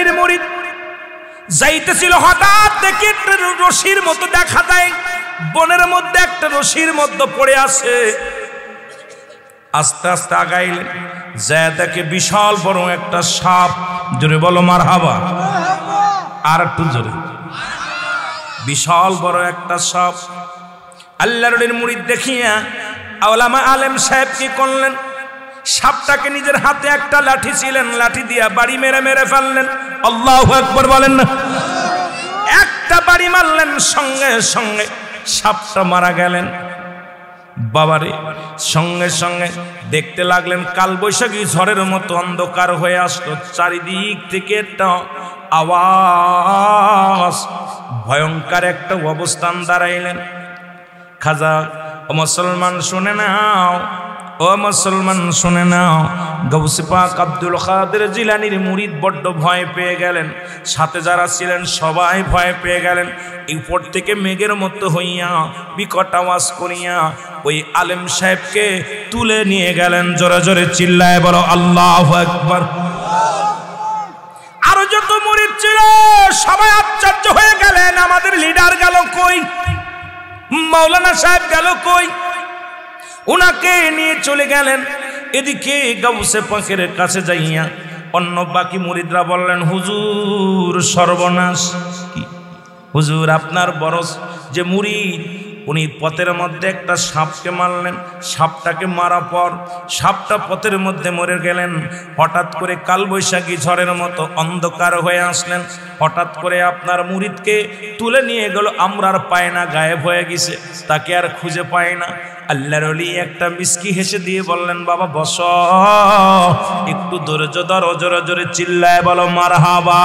আলীর মুরিদ যাইতেছিল, হঠাৎ দেখে একটা রশির মতো দেখা যায়, বনের মধ্যে একটা রশির মধ্যে পড়ে আছে। আস্তে আস্তে আগাইলেন, যায় দেখে বিশাল বড় একটা সাপ। জোরে বলো মারহাবা। আর একটু জোরে। বিশাল বড় একটা সাপ। আল্লাহর ওলির মুরিদ দেখিয়া আওলামা আলেম সাহেব কি করলেন, সাপটাকে নিজের হাতে একটা লাঠি ছিলেন, লাঠি দিয়া বাড়ি মেরে মেরে ফেললেন। আল্লাহু আকবার বলেন না। একটা বাড়ি মারলেন, সঙ্গে সঙ্গে সাপটা মারা গেলেন। বাবারে, সঙ্গে সঙ্গে দেখতে লাগলেন কালবৈশাখী ঝড়ের মতো অন্ধকার হয়ে আসলো। চারিদিক থেকে একটা আওয়াজ, ভয়ঙ্কর একটা অবস্থান দাঁড়াইলেন। খাজা, ও মুসলমান শুনে নাও, ও মুসলমান শুনে নাও, গাউসে পাক আব্দুল কাদের জিলানীর মুরিদ বড্ড ভয় পেয়ে গেলেন। সাথে যারা ছিলেন সবাই ভয় পেয়ে গেলেন। উপর থেকে মেঘের মতো হইয়া বিকট আওয়াজ করিয়া ওই আলেম সাহেবকে তুলে নিয়ে গেলেন। জোরে জোরে চিল্লায় বলো আল্লাহু আকবার। আরো যত মুরিদ ছিল সবাই আশ্চর্য হয়ে গেলেন, আমাদের লিডার গেল কই, মাওলানা সাহেব গেল কই? উনাকে নিয়ে চলে গেলেন। এদিকে গাউসে পাকের কাছে যাইয়া অন্য বাকি মুরিদরা বললেন, হুজুর সর্বনাশ। কি হুজুর, আপনার বড় যে মুরিদ উনি পথের মধ্যে একটা সাপকে মারলেন। সাপটাকে মারা পর সাপটা পথের মধ্যে মরে গেলেন। হঠাৎ করে কালবৈশাখী ঝড়ের মতো অন্ধকার হয়ে আসলেন। হঠাৎ করে আপনার মুরিদকে তুলে নিয়ে গেল, আমরা আর পায় না, গায়েব হয়ে গেছে, তাকে আর খুঁজে পায় না। আল্লাহর ওলি একটা মিষ্টি হেসে দিয়ে বললেন, বাবা বস, একটু ধৈর্য ধরো। জোরে জোরে চিল্লায় বলো মারহাবা।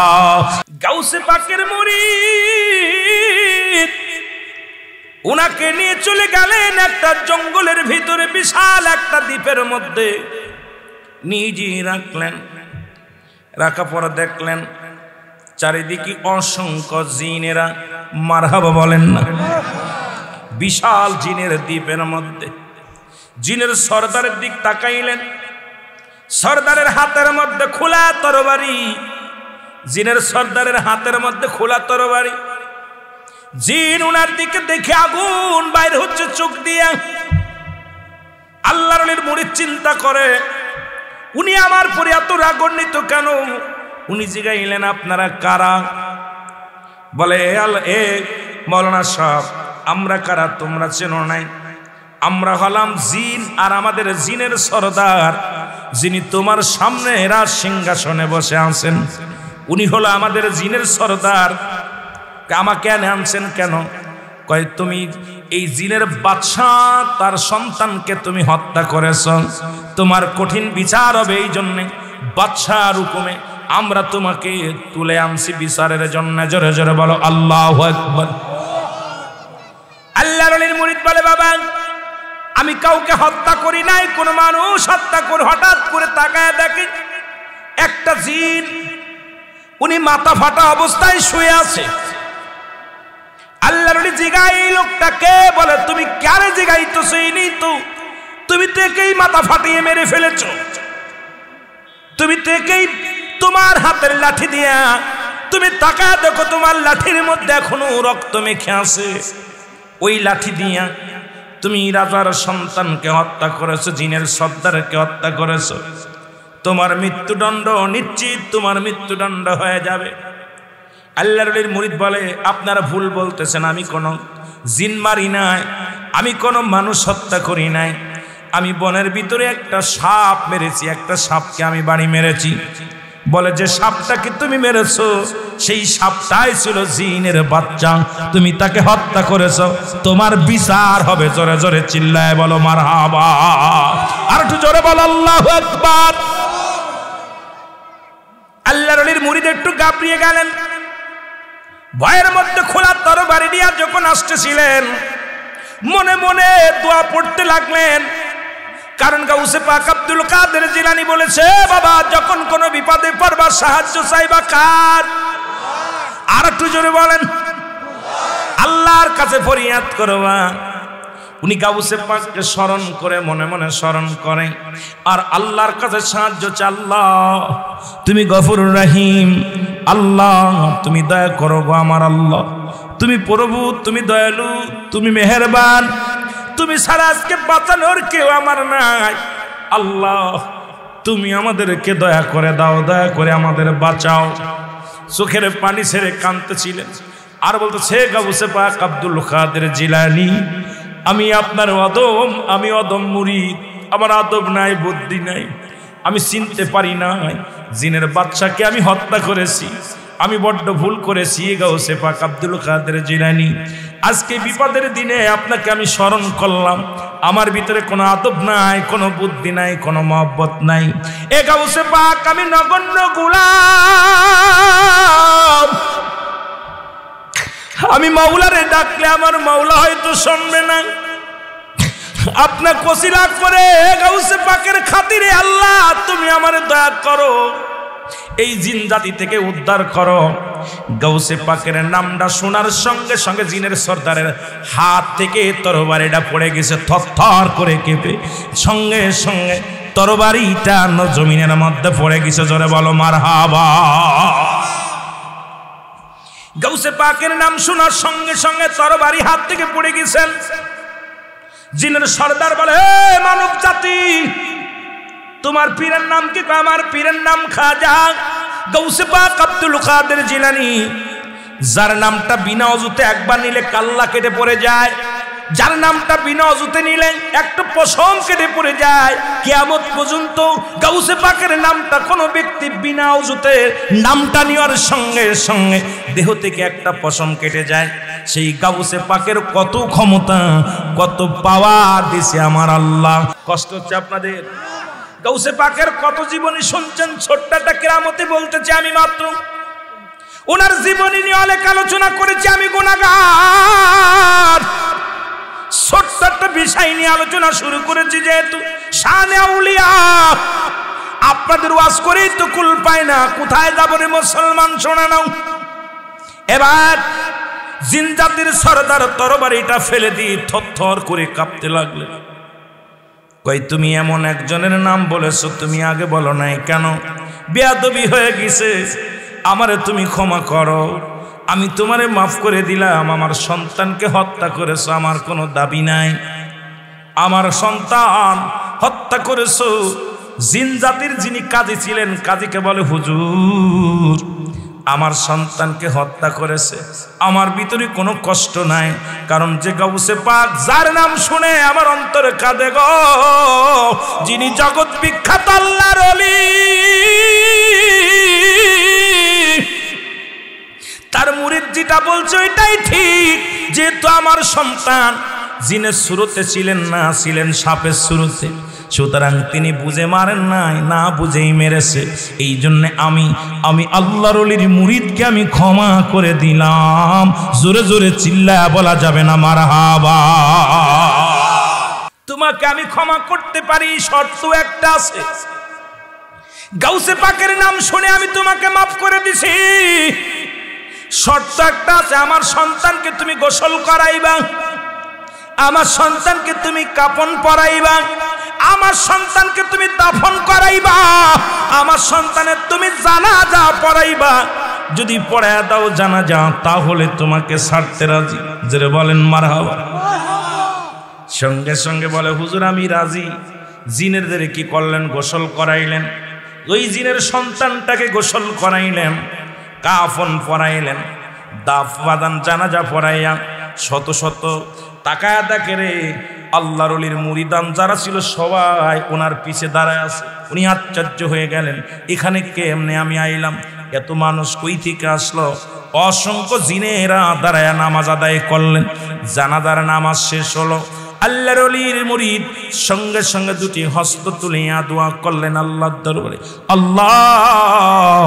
গাউসে পাকের মুরিদ উনাকে নিয়ে চলে গেলেন একটা জঙ্গলের ভিতরে, বিশাল একটা দ্বীপের মধ্যে নিজে রাখলেন। রাখা পর দেখলেন চারিদিকে অসংখ্য জিনেরা। মারহাবা বলেন না। বিশাল জিনের দ্বীপের মধ্যে জিনের সর্দারের দিক তাকাইলেন। সর্দারের হাতের মধ্যে খোলা তরবারি। জিনের সর্দারের হাতের মধ্যে খোলা তরবারি। জিন উনার দিকে দেখে আগুন বাইর হচ্ছে চোখ দিয়া। আল্লাহর ওলির মুরিদ চিন্তা করে, উনি আমার পরে এত রাগান্বিত কেন? উনি জিগাইলেন, আপনারা কারা? বলে, এ মাওলানা সাহেব, আমরা কারা তোমরা চেনো নাই? আমরা হলাম জিন, আর আমাদের জিনের সর্দার যিনি তোমার সামনে এরা সিংহাসনে বসে আছেন, উনি হলো আমাদের জিনের সর্দার। আমাকে আনছেন কেন? কয়, তুমি এই জিনের বাদশাহ তার সন্তানকে তুমি হত্যা করেছ, তোমার কঠিন বিচার হবে, এই জন্যে বাদশাহর হুকুমে আমরা তোমাকে তুলে আনছি বিচারের জন্য। জোরে জোরে বলো আল্লাহু আকবার। আল্লাহর ওলির মুরিদ বলে, বাবা আমি কাউকে হত্যা করি নাই, কোন মানুষ হত্যা করে। হঠাৎ করে তাকায় দেখি একটা জিন, উনি মাথা ফাটা অবস্থায় শুয়ে আছে। আল্লাহর ওলি জিগাই লোকটাকে, বলে তুমি কারে জিগাইতেছো? ইনি তো, তুমি তো একেই মাথা ফাটিয়ে মেরে ফেলেছ, তুমি তো একেই তোমার হাতের লাঠি দিয়া, তুমি তাকায় দেখো তোমার লাঠির মধ্যে এখনো রক্ত মেখে আছে। ওই লাঠি দিয়া তুমি রাজার সন্তানকে হত্যা করেছো, জিনের সর্দারকে হত্যা করেছো, তোমার মৃত্যুদণ্ড নিশ্চিত, তোমার মৃত্যুদণ্ড হয়ে যাবে। আল্লাহর ওলির মুরিদ বলে, আপনারা ভুল বলতেছেন, আমি কোনো জিন মারি নাই, আমি কোনো মানুষ হত্যা করি নাই, আমি বনের ভিতরে একটা সাপ মেরেছি, একটা সাপকে আমি বাড়ি মেরেছি। বলে, যে সাপটাকে তুমি মেরেছো সেই সাপটাই ছিল জিনের বাচ্চা, তুমি তাকে হত্যা করেছো, তোমার বিচার হবে। জোরে জোরে চিল্লায় বলো মারহাবা। আর একটু জোরে বলো আল্লাহু আকবার। আল্লাহর ওলির মুরিদ একটু গাবড়িয়ে গেলেন। ভয়ের মধ্যে খোলা তরবারি নিয়ে যখন আসতেছিলেন, মনে মনে দোয়া পড়তে লাগলেন। কারণ গাউসে পাক আব্দুল কাদের জিলানী বলেছে, বাবা যখন কোনো বিপদে পড়বা সাহায্য চাইবা কার? আর একটু জোরে বলেন, আল্লাহর কাছে ফরিয়াদ করবা। উনি গাউসে পাককে স্মরণ করে, মনে মনে স্মরণ করে, আর আল্লাহর কাছে সাহায্য চায়। আল্লাহ তুমি গফুর রহিম, আল্লাহ তুমি দয়া করো গো আমার আল্লাহ, তুমি প্রভু, তুমি দয়ালু, তুমি মেহেরবান, তুমি ছাড়া আজকে বাঁচানোর কেউ আমার নাই। আল্লাহ তুমি আমাদেরকে দয়া করে দাও, দয়া করে আমাদের বাঁচাও। চোখের পানি ছেড়ে কাঁদতেছিলেন আর বলতেছে গাউসে পাক আব্দুল কাদের জিলানী, আমি আপনার অদম, আমি অদম মুরিদ, আমার আদব নাই, বুদ্ধি নাই, আমি চিনতে পারি নাই জিনের বাচ্চাকে আমি হত্যা করেছি, আমি বড্ড ভুল করেছি গাউসে পাক আব্দুল কাদের জিলানী। আজকে বিপদের দিনে আপনাকে আমি স্মরণ করলাম, আমার ভিতরে কোনো আদব নাই, কোনো বুদ্ধি নাই, কোনো মহব্বত নাই। এ গাউসে পাক আমি নগণ্য গোলাম, আমি মাওলারে ডাকলে আমার মাওলা হয়তো শুনবে না। আপনার কসিলা করে গাউসে পাকের খাতিরে আল্লাহ তুমি আমার দয়া করো, এই জিন জাতি থেকে উদ্ধার করো। গাউসে পাকের নামটা শোনার সঙ্গে সঙ্গে জিনের সর্দারের হাত থেকে তরবারিটা পড়ে গেছে থরথর করে কেঁপে, সঙ্গে সঙ্গে তরবারিটা জমিনের মধ্যে পড়ে গেছে। জোরে বলো মারহাবা। গাউসে পাকের নাম শোনার সঙ্গে সঙ্গে তরবারি হাত থেকে পড়ে গেছেন। জিনের সর্দার বলে, হে মানব জাতি, তোমার পীরের নাম কি? আমার পীরের নাম খাজা গাউসে পাক আব্দুল কাদের জিলানী, যার নামটা বিনা অজুতে একবার নিলে কাল্লা কেটে পড়ে যায়, যার নামটা বিনা অজুতে নিলে একটা পশম কেটে পড়ে যায়। কিয়ামত পর্যন্ত গাউসে পাকের নামটা কোনো ব্যক্তি বিনা অজুতে নামটা নেওয়ার সঙ্গে সঙ্গে দেহ থেকে একটা পশম কেটে যায়। সেই গাউসে পাকের কত ক্ষমতা, কত পাওয়ার দিছে আমার আল্লাহ। কষ্ট হচ্ছে আপনাদের? গাউসে পাকের কত জীবনী শুনছেন, ছোট্ট একটা কেরামতি বলতেছি আমি মাত্র। ওনার জীবনী নিয়ে অনেক আলোচনা করেছি আমি, গুনাহগার। ছোট্ট একটা বিষয় নিয়ে আলোচনা শুরু করেছি, যেহেতু শানে আউলিয়া আপনাদের ওয়াজ করেই তো কুল পায় না, কোথায় যাব রে মুসলমান, শোনা নাও। এবার জিন জাতির সর্দার তরবারিটা ফেলে দিয়ে থরথর করে কাঁপতে লাগলেন। কই তুমি এমন একজনের নাম বলেছো, তুমি আগে বলো নাই কেন? বেয়াদবি হয়ে গেছে, আমারে তুমি ক্ষমা করো, আমি তোমারে মাফ করে দিলাম। আমার সন্তানকে হত্যা করেছো, আমার কোনো দাবি নাই। আমার সন্তান হত্যা করেছো। জিন জাতির যিনি কাজী ছিলেন, কাজীকে বলে, হুজুর আমার সন্তানকে হত্যা করেছে, আমার ভিতরে কোনো কষ্ট নাই, কারণ যে গাউসে পাক যার নাম শুনে আমার অন্তরে কাঁদে গো, যিনি জগৎ বিখ্যাত আল্লাহর ওলি, তার মুরিদ যেটা বলছে ওইটাই ঠিক। যেহেতু আমার সন্তান জিনের শুরুতে ছিলেন না, ছিলেন সাপের শুরুতে, সুতরাং তিনি বুঝে মারেন নাই, না বুঝেই মেরেছে। এই জন্য আমি আল্লাহর ওলির মুরিদকে আমি ক্ষমা করে দিলাম। জোরে জোরে চিল্লায়া বলা যাবে না মারহাবা। তোমাকে আমি ক্ষমা করতে পারি, শর্ত একটা আছে। গাউসে পাকের নাম শুনে আমি তোমাকে মাফ করে দিছি, শর্ত একটা আছে, আমার সন্তানকে তুমি গোসল করাইবা, আমার সন্তানকে তুমি কাপন পরাইবা, আমার সন্তানকে তুমি দাফন করাইবা, আমার সন্তানের তুমি জানাজা পড়াইবা। যদি পড়ায় দাও জানাজা, তাহলে তোমাকে ছাড়তে রাজি। যারা বলেন মারহাবা। সঙ্গে সঙ্গে বলে, হুজুর আমি রাজি। জিনেরদের কি করলেন? গোসল করাইলেন। ওই জিনের সন্তানটাকে গোসল করাইলেন, কাফন পরাইলেন, দাফ বাদান জানাজা পড়াইয়া শত শত তাকায়া দেখে রে আল্লাহর ওলির মুরিদান যারা ছিল সবাই ওনার পিছে দাঁড়ায় আছে। উনি আশ্চর্য হয়ে গেলেন, এখানে কেমনে আমি আইলাম, এত মানুষ কই থেকে আসলো? অসংখ্য জিনেরা দাঁড়ায়া নামাজ আদায় করলেন। জানাজার নামাজ শেষ হলো, আল্লাহর ওলির মুরিদ সঙ্গে সঙ্গে দুটি হস্ত তুলিয়া দোয়া করলেন আল্লাহর দরবারে, আল্লাহ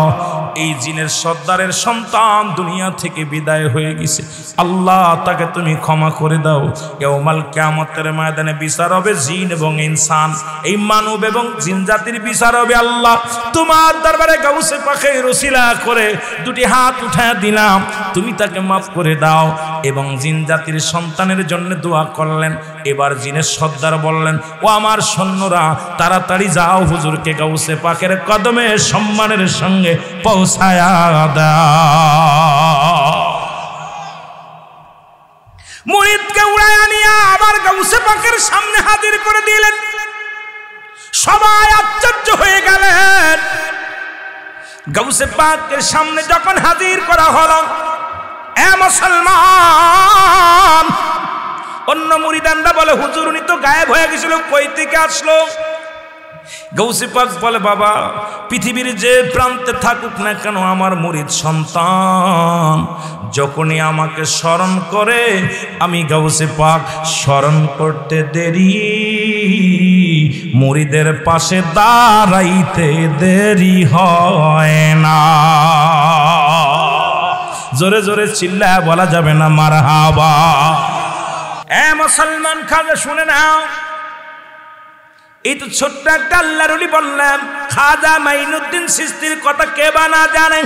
এই জিনের সর্দারের সন্তান দুনিয়া থেকে বিদায় হয়ে গেছে, আল্লাহ তাকে তুমি ক্ষমা করে দাও। ইয়াউমাল কিয়ামতের ময়দানে বিচার হবে জিন এবং ইনসান, এই মানব এবং জিন জাতির বিচার হবে। আল্লাহ তোমার দরবারে গাউসে পাকের ওসিলা করে দুটি হাত উঠায় দিলাম, তুমি তাকে মাফ করে দাও। এবং জিন জাতির সন্তানের জন্য দোয়া করলেন, এবার জিনের সর্দার বললেন, ও আমার সৈন্যরা, তাড়াতাড়ি যাও, হুজুরকে গাউসে পাকের কদমে সম্মানের সঙ্গে পৌঁছায়া দাও। মুরিদকে উড়াইয়া নিয়ে আবার গাউসে পাকের সামনে হাজির করে দিলেন। সবাই আশ্চর্য হয়ে গেলেন। গাউসে পাকের সামনে যখন হাজির করা হলো, এ মুসলমান, অন্য মুরিদানরা বলে, হুজুর উনি তো গায়েব হয়ে গেছিল, কই থেকে আসলো? গাউসে পাক বলে, বাবা, পৃথিবীর যে প্রান্তে থাকুক না কেন, আমার মুরিদ সন্তান যখনই আমাকে স্মরণ করে, আমি গাউসে পাক স্মরণ করতে দেরি, মুরিদের পাশে দাঁড়াইতে দেরি হয় না। জোরে জোরে চিল্লায় বলা যাবে না মারহাবা? এ মুসলমান, খাজা শুনে নাও, এই তো ছোট্ট একটা আল্লাহর ওলি বললাম, খাজা মাইনুদ্দিন চিশতির কথা কে বা না জানে?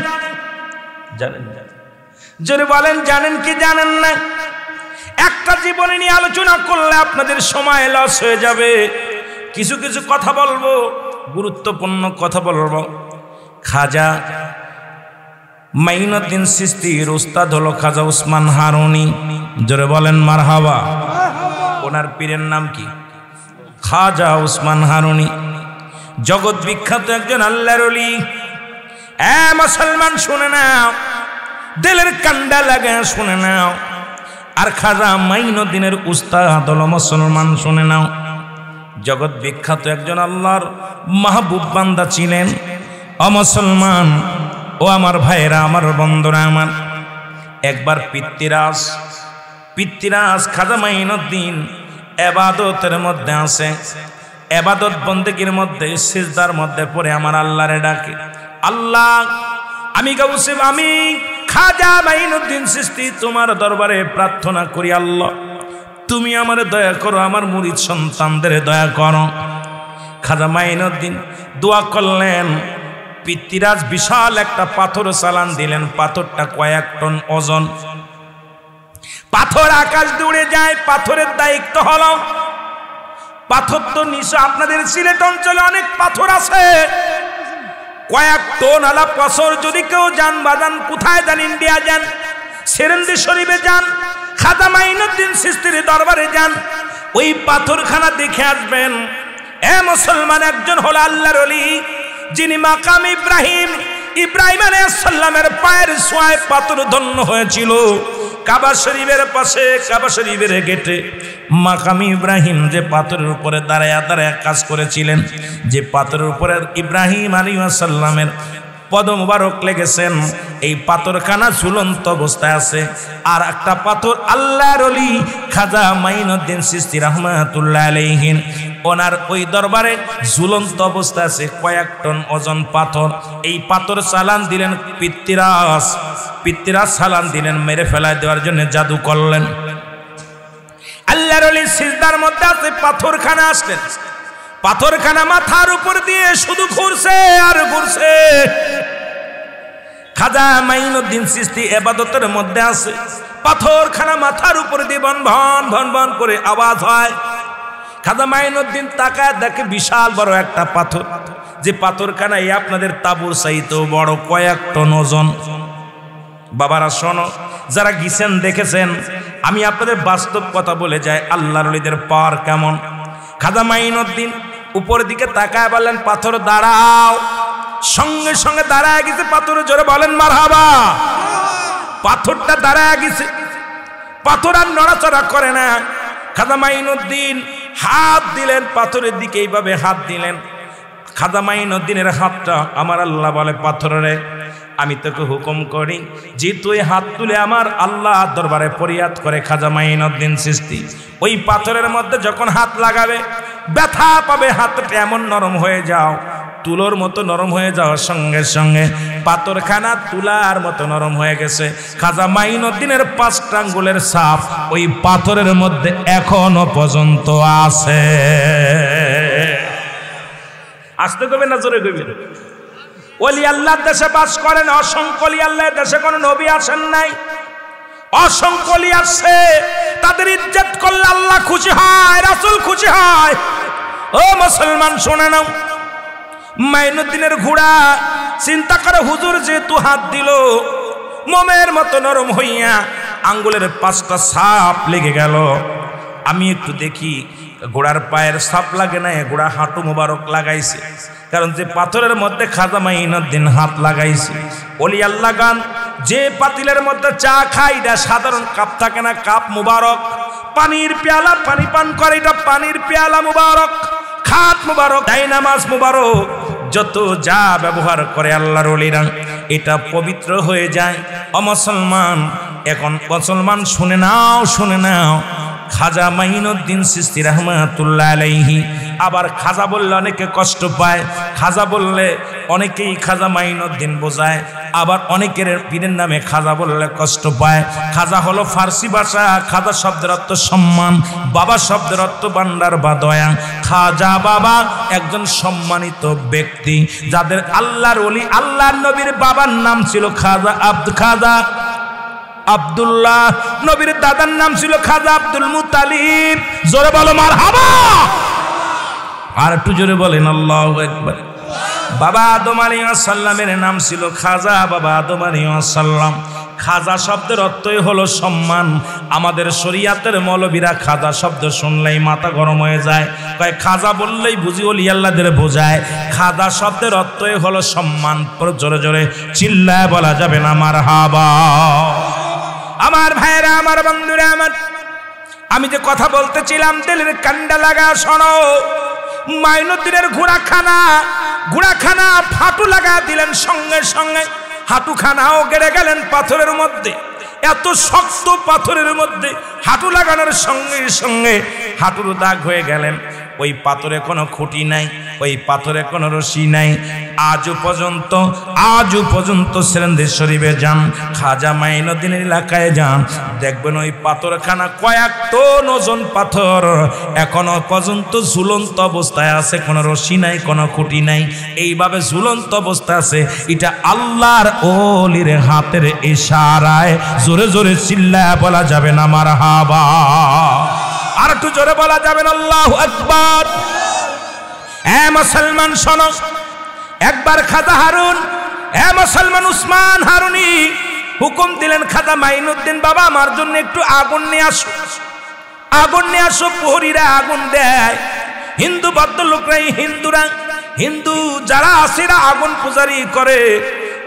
জানেন? জোরে বলেন, জানেন কি জানেন না? একটা জীবনে নিয়ে আলোচনা করলে আপনাদের সময় লস হয়ে যাবে। কিছু কিছু কথা বলবো, গুরুত্বপূর্ণ কথা বলবো। খাজা মাইনুদ্দিন চিশতির উস্তাদ হলো খাজা উসমান হারুনি। জোরে বলেন মারহাবা। ওনার পীরের নাম কি? খাজা উসমান হারুনি, জগৎ বিখ্যাত একজন আল্লাহর ওলি। এ মুসলমান শুনে নাও, দিলের কান্ডা লাগে শুনে নাও। আর খাজা মাইনুদ্দিনের উস্তাদ হলো মুসলমান, শুনে নাও, জগৎ বিখ্যাত একজন আল্লাহর মাহবুব বান্দা ছিলেন। ও মুসলমান, ও আমার ভাইরা, আমার বন্ধুরা, আমার একবার পিতৃরাজ খাজা মাইনুদ্দিন এবাদতের মধ্যে আছে, এবাদত বন্দেগীর মধ্যে, সিজদার মধ্যে পড়ে আমার আল্লাহরে ডাকে, আল্লাহ, আমি খাজা মাইনুদ্দিন চিশতি তোমার দরবারে প্রার্থনা করি, আল্লাহ তুমি আমার দয়া করো, আমার মুরিদ সন্তানদের দয়া করো। খাজা মাইনুদ্দিন দোয়া করলেন, পিতৃরাজ বিশাল একটা পাথর চালান দিলেন, পাথরটা কয়েক টন ওজন। পাথর আকাশ দৌড়ে যায়, পাথরের দায়িত্ব হলো, পাথর তো নিশ্চয় আপনাদের সিলেট অঞ্চলে অনেক পাথর আছে, কয়েক টন আলা পাথর। যদি কেউ যান বাজান, কোথায় যান, ইন্ডিয়া যান, সেরেন্দি শরীফে যান, খাজা মাইনুদ্দিন চিশতির দরবারে যান, ওই পাথরখানা দেখে আসবেন। এ মুসলমান, একজন হলো আল্লাহর ওলি, যিনি মাকাম ইব্রাহিম আলাইহিস সালামের পায়ের ছোঁয়ায় পাথর ধন্য হয়েছিল। কাবা শরীফের পাশে, কাবা শরীফের গেটে মাকাম ইব্রাহিম যে পাথরের উপরে দাঁড়ায় দাঁড়ায় কাজ করেছিলেন, যে পাথরের উপরে ইব্রাহিম আলাইহিস সালামের পদ মুবারক লেগেছেন, এই পাথরখানা ঝুলন্ত অবস্থায় আছে। আর একটা পাথর আল্লাহর ওলি খাজা মাইনুদ্দিন চিশতি রাহমাতুল্লাহ আলাইহি, ওনার ওই দরবারে ঝুলন্ত অবস্থা আছে, কয়েক টন ওজন পাথর। এই পাথর চালান দিলেন পিতৃরাজ চালান দিলেন, মেরে ফেলায় দেওয়ার জন্য জাদু করলেন। আল্লাহর ওলি সিজদার মধ্যে আছে, পাথরখানা আসলেন, পাথরখানা মাথার উপর দিয়ে শুধু ঘুরছে আর ঘুরছে। খাজা মাইনুদ্দিন চিশতি ইবাদতের মধ্যে আছে, পাথরখানা মাথার উপর দিয়ে ভন ভন ভন ভন করে আওয়াজ হয়। খাজা মাইনুদ্দিন তাকায় দেখে বিশাল বড় একটা পাথর, যে পাথরখানা এই আপনাদের তাবুর চাইতেও বড়, কয়েক টন ওজন। বাবারা শোনো, যারা গিয়েছেন দেখেছেন, আমি আপনাদের বাস্তব কথা বলে যাই, আল্লাহর ওলিদের পাওয়ার কেমন। খাজা মাইনুদ্দিন উপর দিকে তাকায় বললেন, পাথর দাঁড়াও। সঙ্গে সঙ্গে দাঁড়ায় গেছে পাথর। জোরে বলেন মারহাবা। পাথরটা দাঁড়ায় গেছে, পাথর আর নড়াচড়া করে না। খাজা মাইনুদ্দিন হাত দিলেন পাথরের দিকে, এইভাবে হাত দিলেন। খাজা মাইনুদ্দিনের হাতটা আমার আল্লাহ বলে, পাথরে আমি তোকে হুকুম করি যে তুই হাত তুলে আমার আল্লাহ দরবারে ফরিয়াদ করে। খাজা মাইনুদ্দিন চিশতি ওই পাথরের মধ্যে যখন হাত লাগাবে, ব্যথা পাবে, হাতটা এমন নরম হয়ে যাও, তুলোর মতো নরম হয়ে যাওয়ার সঙ্গে সঙ্গে পাথরখানা তুলার মতো নরম হয়ে গেছে। খাজা মাইনুদ্দিনের 5টা আঙ্গুলের ছাপ ওই পাথরের মধ্যে এখনো পর্যন্ত আছে। আসতে কবে না জোরে কবে? ওলি আল্লাহর দেশে বাস করেন, অসংখ্য ওলি আল্লাহর দেশে কোনো নবী আসেন নাই। অসংখ্য ওলি আসছে, তাদের ইজ্জত করলে আল্লাহ খুশি হয়, রাসূল খুশি হয়। ও মুসলমান শুনে নাও, মাইনুদ্দিনের ঘোড়া চিন্তা করে হুজুর যেহেতু হাত দিল, মোমের মতো নরম হইয়া আঙ্গুলের 5টা ছাপ লেগে গেল। আমি একটু দেখি ঘোড়ার পায়ের ছাপ লাগে না, ঘোড়া হাঁটু মোবারক লাগাইছে, কারণ যে পাথরের মধ্যে খাজা মাইনুদ্দিন হাত লাগাইছে। ওলি আল্লাহ গান যে পাতিলের মধ্যে চা খায় এটা সাধারণ কাপ থাকে না, কাপ মুবারক। পানির পেয়ালা পানি পান করে, এটা পানির পেয়ালা মুবারক, খাট মুবারক, ডাইনামাজ মুবারক, যত যা ব্যবহার করে আল্লাহর ওলিরা এটা পবিত্র হয়ে যায়। ও মুসলমান, এখন মুসলমান শুনে নাও, শুনে নাও, খাজা মাইনুদ্দিন চিশতি রাহমাতুল্লাহ আলাইহি, আবার খাজা বললে অনেকে কষ্ট পায়, খাজা বললে অনেকেই খাজা মাইনুদ্দিন বোঝায়, আবার অনেকের পীরের নামে খাজা বললে কষ্ট পায়। খাজা হলো ফার্সি ভাষা, খাজা শব্দের অর্থ সম্মান, বাবা শব্দের অর্থ ভান্ডার বা দয়া। খাজা বাবা একজন সম্মানিত ব্যক্তি, যাদের আল্লাহর ওলি, আল্লাহর নবীর বাবার নাম ছিল খাজা আব্দুল্লাহ, নবীর দাদার নাম ছিল খাজা আব্দুল মুতালিব। জোরে বলো মারহাবা, আর একটু জোরে বলেন আল্লাহু আকবার। বাবা আদম আলাইহিস সালামের নাম ছিল খাজা, বাবা আদম আলাইহিস সালাম। খাজা শব্দের অর্থই হলো সম্মান। আমাদের শরীয়তের মৌলবীরা খাজা শব্দ শুনলেই মাথা গরম হয়ে যায়, কয় খাজা বললেই বুঝি ওলি আল্লাহদের বোঝায়। খাজা শব্দের অর্থই হলো সম্মান। জোরে জোরে চিল্লায় বলা যাবে না মারহাবা। আমার ভাইরা, আমার বন্ধুরা, আমার আমি যে কথা বলতেছিলাম দিলের কান্ডা লাগা শোনো। মাইনুদ্দিনের ঘোড়াখানা ফাটু লাগা দিলেন, সঙ্গে সঙ্গে হাঁটুখানাও গেড়ে গেলেন পাথরের মধ্যে। এত শক্ত পাথরের মধ্যে হাঁটু লাগানোর সঙ্গে সঙ্গে হাঁটুর দাগ হয়ে গেলেন। ওই পাথরে কোনো খুঁটি নাই, ওই পাথরে কোনো রশি নাই। আজও পর্যন্ত সেরেন্দ্র শরীফে যান, খাজা মাইনুদ্দিনের এলাকায় যান, দেখবেন ওই পাথরখানা কয়েক টন ওজন পাথর এখনো পর্যন্ত ঝুলন্ত অবস্থায় আছে, কোনো রশি নাই, কোনো খুঁটি নাই, এইভাবে ঝুলন্ত অবস্থায় আছে। এটা আল্লাহর ওলির হাতের ইশারায়। জোরে জোরে চিল্লায় বলা যাবে না মারহাবা, আর একটু জোরে বলা যাবে না আল্লাহু আকবার। এ মুসলমান শোনো, একবার খাজা হারুন, এ মুসলমান উসমান হারুনি হুকুম দিলেন, খাজা মাইনুদ্দিন বাবা আমার জন্য একটু আগুন নিয়ে আসো, আগুন নিয়ে আসো। প্রহরীরা আগুন দেয়, হিন্দু ভদ্রলোকরাই, হিন্দু যারা আসিরা আগুন পূজারি করে।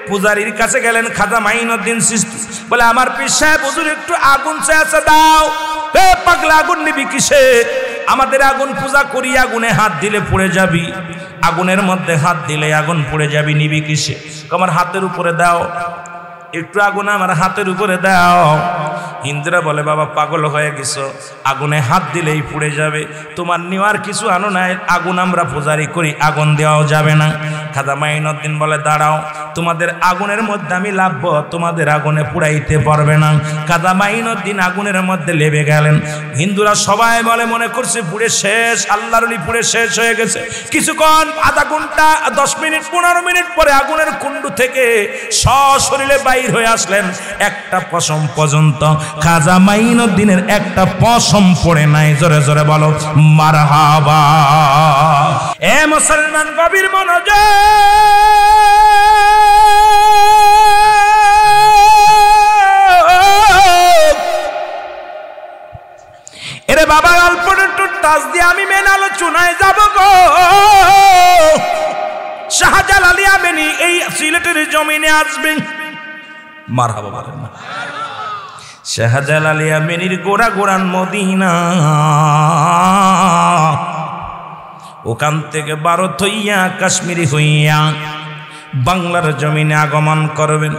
পূজারির কাছে গেলেন খাজা মাইনুদ্দিন চিশতি, বলে আমার পীর সাহেব হুজুর একটু আগুন চেয়েছে দাও। এ পাগলা, আগুন নিবি কিসে? আমাদের আগুন পূজা করি, আগুনে হাত দিলে পুড়ে যাবি, আগুনের মধ্যে হাত দিলে আগুন পুড়ে যাবি, নিবি কিসে? আমার হাতের উপরে দাও, একটু আগুন আমার হাতের উপরে দাও। হিন্দুরা বলে বাবা পাগল হয়ে গেছো, আগুনে হাত দিলেই পুড়ে যাবে, তোমার নেওয়ার কিছু আনো নাই, আগুন আমরা পূজারি করি, আগুন দেওয়াও যাবে না। খাজা মাইনুদ্দিন বলে দাঁড়াও, তোমাদের আগুনের মধ্যে আমি লাভব, তোমাদের আগুনে পুড়াইতে পারবে না। খাজা মাইনুদ্দিন আগুনের মধ্যে লেবে গেলেন। হিন্দুরা সবাই বলে মনে করছে পুড়ে শেষ, আল্লাহর ওলি পুড়ে শেষ হয়ে গেছে। কিছুক্ষণ, আধা ঘন্টা, 10 মিনিট, 15 মিনিট পরে আগুনের কুণ্ডু থেকে সশরীরে বাইর হয়ে আসলেন। একটা পশম পর্যন্ত খাজা মাইনুদ্দিনের একটা পশম পড়ে নাই। জোরে জোরে বলো মারহাবা। এ মুসলমান গভীর মনোযোগ, এরে বাবা অল্প একটু টাচ দিয়ে আমি মেন আলোচনায় যাব গো। শাহজালাল ইয়ামানি এই সিলেটের জমিনে আসবেন, মারহাবা বলেন না। শাহজালাল ইয়ামানির গোড়ান মদিনা, ওখান থেকে ভারত হইয়া কাশ্মীরি হইয়া বাংলার জমিনে আগমন করবেন।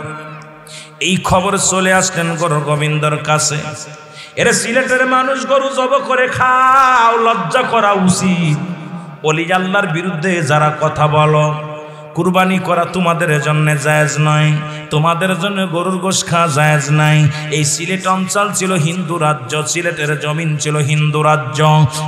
এই খবর চলে আসলেন গরু গোবিন্দর কাছে। এরা সিলেটের মানুষ গরু জব করে খাও, লজ্জা করা উচিত। ওলি আল্লাহর বিরুদ্ধে যারা কথা বলো, কুরবানি করা তোমাদের জন্য জায়েজ নয়, তোমাদের জন্য গরুর গোশ খাওয়া জায়েজ নাই। এই সিলেট অঞ্চল ছিল হিন্দু রাজ্য, সিলেটের জমিন ছিল হিন্দু রাজ্য।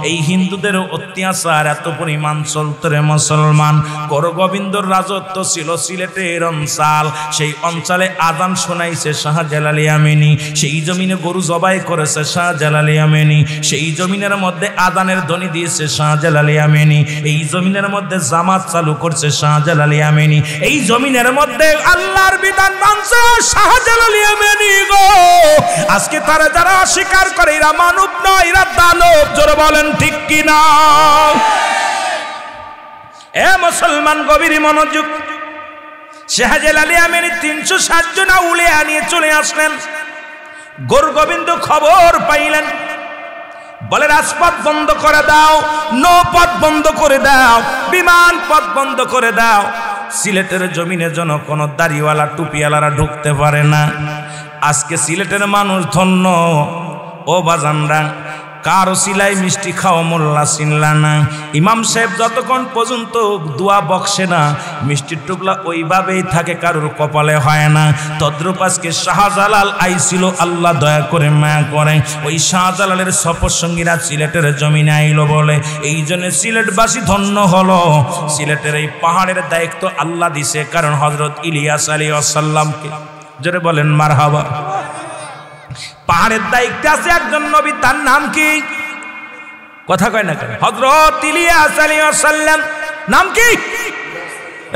এই হিন্দুদের অত্যাচার এত পরিমাণ চলত রে মুসলমান। করগোবিন্দর রাজত্ব ছিল সিলেটের অঞ্চল, সেই অঞ্চলে আজান শোনাইছে শাহজালাল ইয়ামানি, সেই জমিনে গরু জবাই করেছে শাহজালাল ইয়ামানি, সেই জমিনের মধ্যে আজানের ধ্বনি দিয়েছে শাহজালাল ইয়ামানি, এই জমিনের মধ্যে জামাত চালু করছে শাহজালাল ইয়ামানি, এই জমিনের মধ্যে আল্লাহর বিধান মানছে শাহজালাল ইয়ামানি গো। আজকে তারা যারা অস্বীকার করে এরা মানব নয়, এরা দানব। জোরে বলেন ঠিক কি না? এ মুসলমান গভীর মনোযোগ। শাহজালাল ইয়ামানি 360 জন আউলিয়া নিয়ে চলে আসলেন। গোবিন্দ খবর পাইলেন, বলে রাজপথ বন্ধ করে দাও, নৌপথ বন্ধ করে দাও, বিমান পথ বন্ধ করে দাও। সিলেটের জমিনে যেন কোনো দাড়িওয়ালা টুপিওয়ালারা ঢুকতে পারে না। আজকে সিলেটের মানুষ ধন্য। ও বাজানরা, কারো সিলাই মিষ্টি খাওয়া মোল্লা চিনলা না। ইমাম সাহেব যতক্ষণ পর্যন্ত দোয়া বক্সে না, মিষ্টির টুকলা ওইভাবেই থাকে, কারোর কপালে হয় না। তদ্রুপ আজকে শাহজালাল আইছিল, আল্লাহ দয়া করে মায়া করে ওই শাহজালালের সফর সঙ্গীরা সিলেটের জমিনে আইলো বলে এই জন্য সিলেটবাসী ধন্য হলো। সিলেটের এই পাহাড়ের দায়িত্ব আল্লাহ দিছে, কারণ হযরত ইলিয়াস আলাইহিস সালামকে, জোরে বলেন মারহাবা। পাহাড়ের দায়িত্বে আছে একজন নবী, তার নাম কি? কথা কয় না কেন? হযরত ইলিয়াস আলাইহিস সালাম। নাম কি?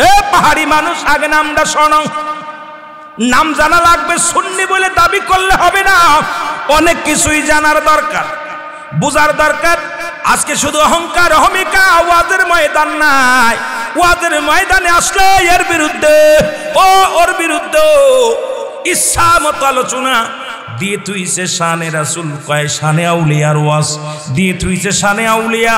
এ পাহাড়ি মানুষ, আগে নামটা শোনো। নাম জানা লাগবে, সুন্নি বলে দাবি করলে হবে না, অনেক কিছুই জানার দরকার, বুঝার দরকার। আজকে শুধু অহংকার অহমিকা, ওয়াজের ময়দান নাই। ওয়াজের ময়দানে আসলে এর বিরুদ্ধে ওর বিরুদ্ধে ইচ্ছা মতো আলোচনা দিয়ে তুইছে শানে রাসূল, কয় শানে আউলিয়ার ওয়াজ দিয়ে তুইছে শানে আউলিয়া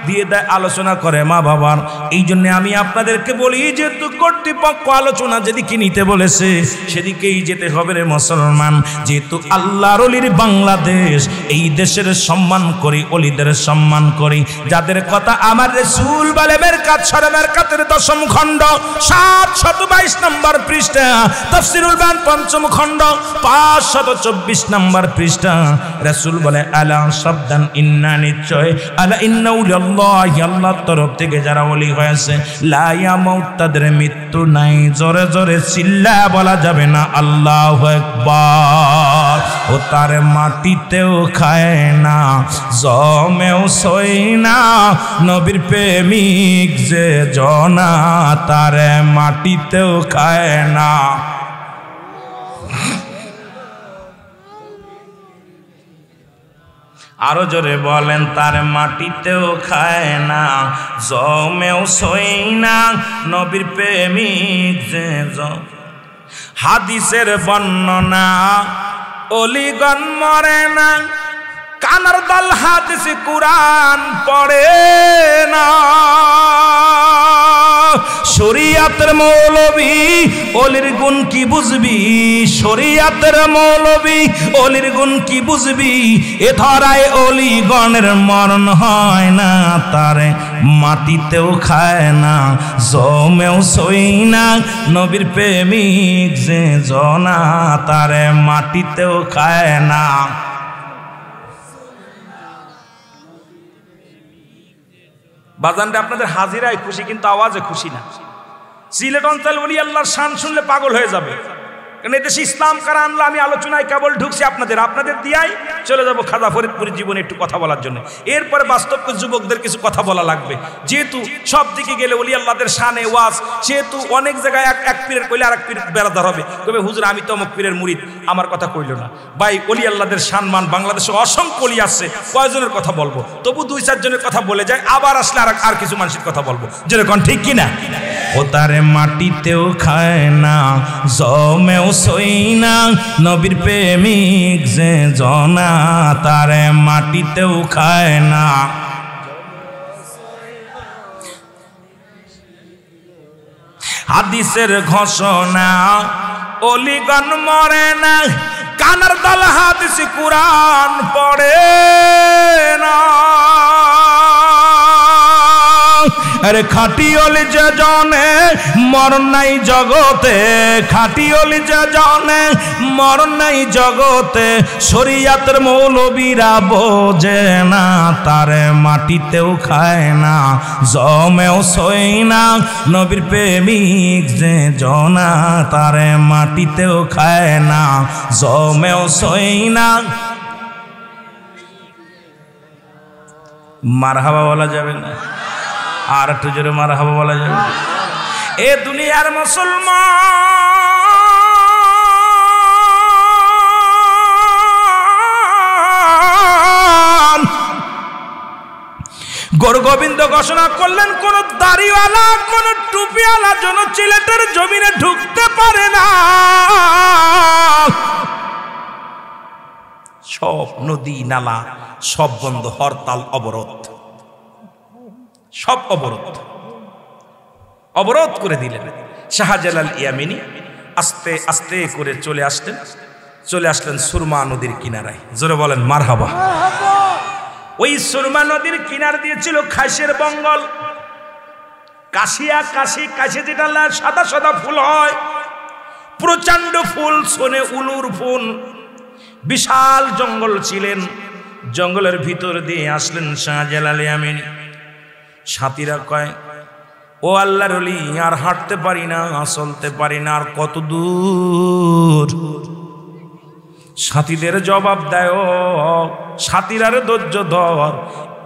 দিয়ে দেয়, আলোচনা করে মা বাবার। এই জন্য আমি আপনাদেরকে বলি, যেহেতু কর্তৃপক্ষ আলোচনা যেদিকে নিতে বলেছে সেদিকেই যেতে হবে রে মুসলমান। যেহেতু আল্লাহর ওলির বাংলাদেশ, এই দেশের সম্মান করি, ওলিদের সম্মান করি, যাদের কথা আমার রাসূল বলে। মেরকাত সূরা মেরকাতের 10ম খণ্ড 722 নম্বর পৃষ্ঠা, তাফসীরুল বায়ান 5ম খণ্ড 524 নম্বর পৃষ্ঠা, রাসূল বলে আলা শব্দান ইন্না, নিশ্চয় আলা ইন্না আল্লাহর তরফ থেকে যারা ওলি হয়েছে, লা ইয়ামুত, তাদের মৃত্যু নাই। জোরে জোরে চিল্লা বলা যাবে না আল্লাহু আকবার। ও তার মাটিতেও খায় না, জমেও সই না, নবীর প্রেমিক যে জনা, তার মাটিতেও খায় না। আরো জোরে বলেন, তার মাটিতেও খায় না, জমেও সই না, নবীর প্রেমিক যে। হাদিসের বর্ণনা, অলিগণ মরে না, কানার দল হাদিস কুরআন পড়ে না। শরিয়াতের মৌলবী অলির গুণ কি বুঝবি, শরিয়াতের মৌলবী অলির গুণ কি বুঝবি। এ ধরায় অলিগণের মরণ হয় না, তারে মাটিতেও খায় না, জমেও সই না, নবীর প্রেমিক যে জনা, তারে মাটিতেও খায় না। বাজানটা আপনাদের হাজিরায় খুশি, কিন্তু আওয়াজে খুশি না। সিলেট অঞ্চল ওলি আল্লাহর শান শুনলে পাগল হয়ে যাবে, কারণ এদেশে ইসলাম কারা আনলো। আমি আলোচনায় কেবল ঢুকছি আপনাদের দিয়াই চলে যাবো খাজা ফরিদপুরের জীবনে একটু কথা বলার জন্য। এরপরে বাস্তব যুবকদের কিছু কথা বলা লাগবে, যেহেতু সব দিকে গেলে ওলি আল্লাহদের শানে ওয়াজ, সেহেতু অনেক জায়গায় এক পীরের কইলে আর এক পীর বেড়াদার হবে, কবে হুজুর আমি তো অমুক পীরের মুরিদ, আমার কথা কইল না। ভাই, ওলি আল্লাহদের শানমান বাংলাদেশে অসংখ্য ওলি আছে, কয়জনের কথা বলবো? তবু 2-4 জনের কথা বলে যায়, আবার আসলে আর কিছু মানুষের কথা বলবো, যেরকম ঠিক কিনা। ও তারে মাটিতেও খায় না, জমেও সই না, নবীর প্রেমিক যে জনা, তারে মাটিতেও খায় না। হাদিসের ঘোষণা, অলিগণ মরে না, কানার দল হাদিস কুরআন পড়ে না। আরে খাঁটি অলি যে জনে মরণ নাই জগতে, খাঁটি অলি যে জনে মরণ নাই জগতে, শরিয়াতের মৌলবীরা বোঝে না, তারে মাটিতেও খায় না জমেও সই না, নবীর প্রেমিক যে জনা তারে মাটিতেও খায় না জমেও সই না। মারহাবা বলা যাবে না? আর একটু জোরে মারহাবা বলা যাবে? এ দুনিয়ার মুসলমান গৌর গোবিন্দ ঘোষণা করলেন, কোন দাড়িওয়ালা কোন টুপিওয়ালা যেন সিলেটের জমিনে ঢুকতে পারে না। সব নদী নালা সব বন্ধ, হরতাল অবরোধ, সব অবরোধ অবরোধ করে দিলেন। শাহজালাল ইয়ামিনী আস্তে আস্তে করে চলে আসলেন সুরমা নদীর কিনারায়। জোরে বলেন মারহাবা। ওই সুরমা নদীর কিনার দিয়েছিল খাসের বঙ্গল, কাশিয়া কাশি, কাশি যেটা সাদা সাদা ফুল হয়, প্রচন্ড ফুল, শোনে উলুর ফুল, বিশাল জঙ্গল ছিলেন। জঙ্গলের ভিতর দিয়ে আসলেন শাহজালাল ইয়ামিনী। সাথীরা কয়, ও আল্লাহর ওলি, আর হাঁটতে পারি না, চলতে পারি না, আর কত দূর? সাথীদের জবাব দেয়, ও সাথীরার ধৈর্য ধর,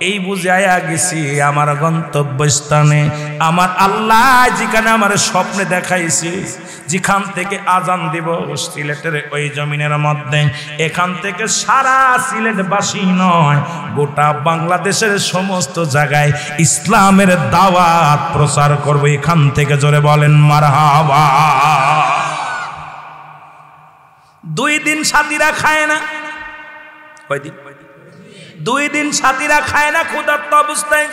এই বুঝাইয়া গেছি আমার গন্তব্যস্থানে। আমার আল্লাহ যেখানে আমার স্বপ্নে দেখাইছি, যেখান থেকে আজান দিব সিলেটের ওই জমিনের মধ্যে, এখান থেকে সারা সিলেটবাসী নয়, গোটা বাংলাদেশের সমস্ত জায়গায় ইসলামের দাওয়াত প্রচার করব এখান থেকে। জোরে বলেন মারহাবা। 2 দিন সাথীরা খায় না। কয়দিন? 2 দিন সাথীরা খায় না ক্ষুধার্ত অবস্থায়।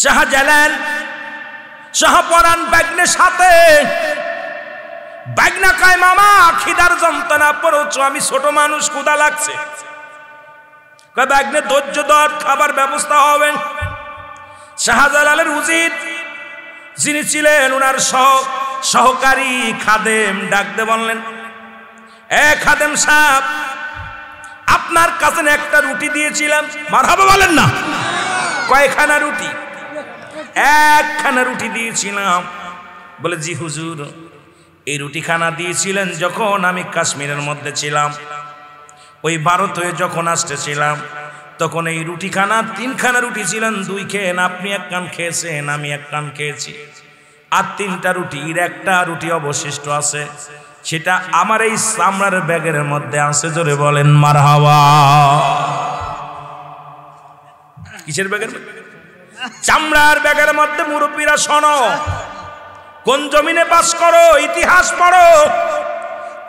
শাহজালাল শাহপরান বাগনের সাথে, বাগনা কয়, মামা খিদার যন্ত্রণা পড়েছ, আমি ছোট মানুষ, ক্ষুধা লাগছে। কয় বাগনে ধৈর্য ধর, খাবার ব্যবস্থা হবে। শাহজালালের উজির যিনি ছিলেন, ওনার সহকারী খাদেম ডাকতে বললেন, এ খাদেম সাহেব, আপনার কাছে একটা রুটি দিয়েছিলাম। মারহাবা বলেন না? কয়খানা রুটি? 1খানা রুটি দিয়েছিলাম। বলে, জি হুজুর, এই রুটিখানা দিয়েছিলেন যখন আমি কাশ্মীরের মধ্যে ছিলাম, ওই ভারত হয়ে যখন আসতেছিলাম, তখন এই রুটিখানা 3খানা রুটি ছিলেন, 2 খেয়েন, আপনি 1 কান খেয়েছেন, আমি 1 কান খেয়েছি, আর 3টা রুটির 1টা রুটি অবশিষ্ট আছে, সেটা আমার এই চামড়ার ব্যাগের মধ্যে আছে। জোরে বলেন মারহাবা। কিসের ব্যাগের? চামড়ার ব্যাগের মধ্যে। মুরব্বীরা শোনো, কোন জমিনে বাস করো, ইতিহাস পড়ো,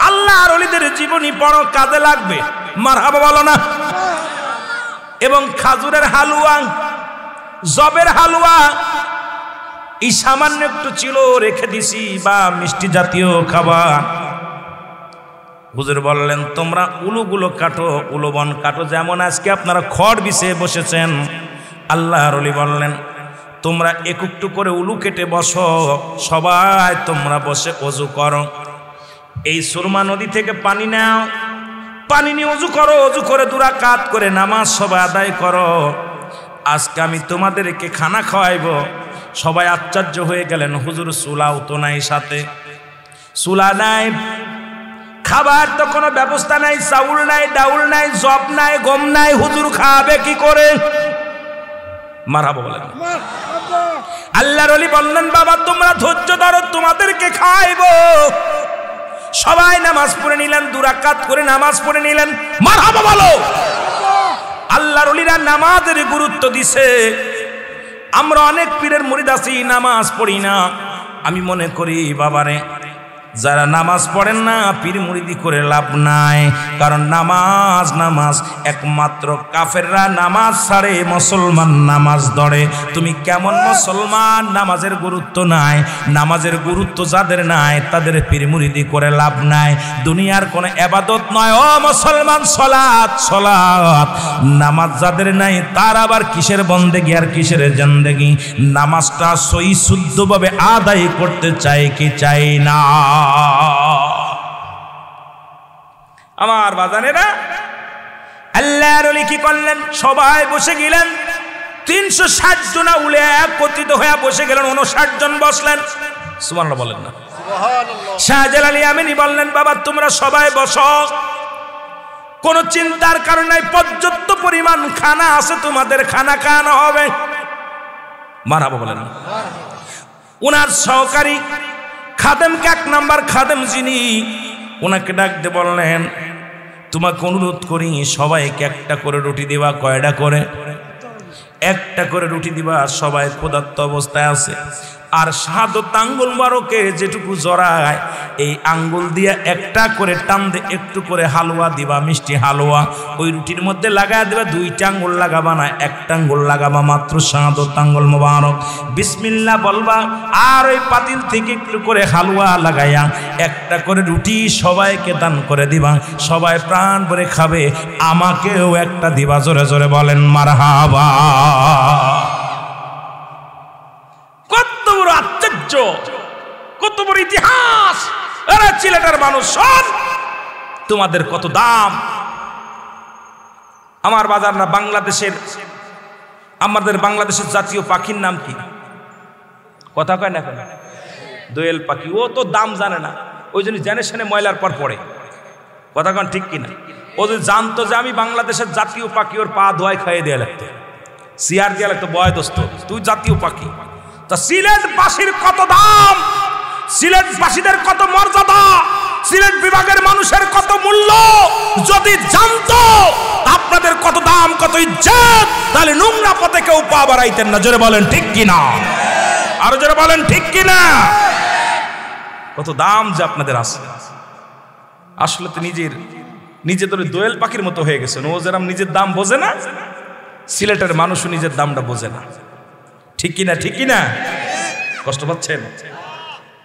আল্লাহর ওলিদের জীবনী পড়ো, কাজে লাগবে। মারহাবা বলো না? এবং খাজুরের হালুয়া, জবের হালুয়া, এই সামান্য একটু ছিল, রেখে দিছি, বা মিষ্টি জাতীয় খাবার। হুজুর বললেন, তোমরা উলুগুলো কাটো, উলুবন কাটো, যেমন আজকে আপনারা খড় বিছিয়ে বসেছেন। আল্লাহর ওলি বললেন, তোমরা একটু করে উলু কেটে বসো, সবাই তোমরা বসে ওযু করো। এই সুরমা নদী থেকে পানি নাও, পানি নিয়ে ওযু করো, ওযু করে 2 রাকাত করে নামাজ সবাই আদায় করো। আজকে আমি তোমাদেরকে খানা খাওয়াইবো। সবাই আশ্চর্য হয়ে গেলেন, হুজুর চুলাও তো নাই, সাথে চুলা নাই, খাবার তো কোনো ব্যবস্থা নাই, চাউল নাই, ডাউল নাই, জব নাই, গম নাই, হুজুর খাবে কি করে? মারহাবা বলেন। আল্লাহর ওলি বললেন, বাবা তোমরা ধৈর্য ধরো, তোমাদেরকে খাইবো। সবাই নামাজ পড়ে নিলেন, 2 রাকাত করে নামাজ পড়ে নিলেন। মারহাবা বলো। আল্লাহর ওলিরা নামাজের গুরুত্ব দিছে। আমরা অনেক পীরের মুরিদ আছি, নামাজ পড়ি না। আমি মনে করি বাবারে, যারা নামাজ পড়েন না পীর মুরিদি করে লাভ নাই, কারণ নামাজ একমাত্র কাফেররা নামাজ ছাড়ে, মুসলমান নামাজ ধরে। তুমি কেমন মুসলমান? নামাজের গুরুত্ব নাই। নামাজের গুরুত্ব যাদের নাই তাদের পীর মুরিদি করে লাভ নাই। দুনিয়ার কোনো ইবাদত নয় ও মুসলমান, সালাত। নামাজ যাদের নাই তার আবার কিসের বন্দেগী আর কিসের জিন্দেগি? নামাজটা সহি শুদ্ধভাবে আদায় করতে চাই কি চাই না? আমার বাজানেরা, আল্লাহর ওলি কি করলেন? সবাই বসে গেলেন। 360 জন উলে একত্রিত হয়ে বসে গেলেন। 59 জন বসলেন। সুবহানাল্লাহ বলেন না? সুবহানাল্লাহ। শাহজালাল ইয়ামানি বললেন, বাবা তোমরা সবাই বসো, কোন চিন্তার কারণ নাই, পর্যাপ্ত পরিমাণ খানা আছে, তোমাদের খানা খাওয়ানো হবে। মারহাবা বলেন না? উনার সহকারী খাদেমকে, 1 নাম্বার খাদেম যিনি, ওনাকে ডাক দিয়ে বললেন, তোমাকে অনুরোধ করি সবাইকে একটা করে রুটি দিবা। কয়টা করে? একটা করে রুটি দিবা। সবাই ক্ষুধার্ত অবস্থায় আছে। আর শাহাদত আঙ্গুল মারকে যেটুকু জড়ায় এই আঙ্গুল দিয়ে একটা করে টান দিয়ে একটু করে হালুয়া দিবা, মিষ্টি হালুয়া ওই রুটির মধ্যে লাগায় দিবা। 2টা আঙ্গুল লাগাবা না, একটা আঙ্গুল লাগাবা মাত্র, শাহাদত আঙ্গুল মোবারক। বিসমিল্লাহ বলবা। আর ওই পাতিল থেকে একটু করে হালুয়া লাগাইয়া একটা করে রুটি সবাইকে দান করে দিবা। সবাই প্রাণ ভরে খাবে, আমাকেও একটা দিবা। জোরে জোরে বলেন মারহাবা। কত বড় আশ্চর্য, কত বড় ইতিহাস! আরে সিলেটের মানুষ শোন, তোমাদের কত দাম। আমার বাজার না, আমাদের বাংলাদেশের জাতীয় পাখির নাম কি? কথা কয় না? দোয়েল পাখি। ও তো দাম জানে না, ওই জন্য জেনে শুনে ময়লার পর পড়ে। কথা কন ঠিক কিনা? ও যদি জানতো যে আমি বাংলাদেশের জাতীয় পাখি, ওর পা ধোয়াই খাইয়ে দেওয়া লাগতো, সিয়ার দেওয়া লাগতো, বয় দোস্ত তুই জাতীয় পাখি। তা সিলেটবাসীর কত দাম, সিলেটবাসীদের কত মর্যাদা, সিলেট বিভাগের মানুষের কত মূল্য যদি জানতো আপনাদের কত দাম, কত ইজ্জত, তাহলে নোংরা পথে কেউ পা বাড়াইতেন না। জোরে বলেন ঠিক কিনা? আরো জোরে বলেন ঠিক কিনা? কত দাম যে আপনাদের আছে। আসলে তো নিজেদের দোয়েল পাখির মতো হয়ে গেছেন। ও যেরকম নিজের দাম বোঝে না, সিলেটের মানুষও নিজের দামটা বোঝে না। ঠিক কিনা? ঠিক কিনা? কষ্ট পাচ্ছেন?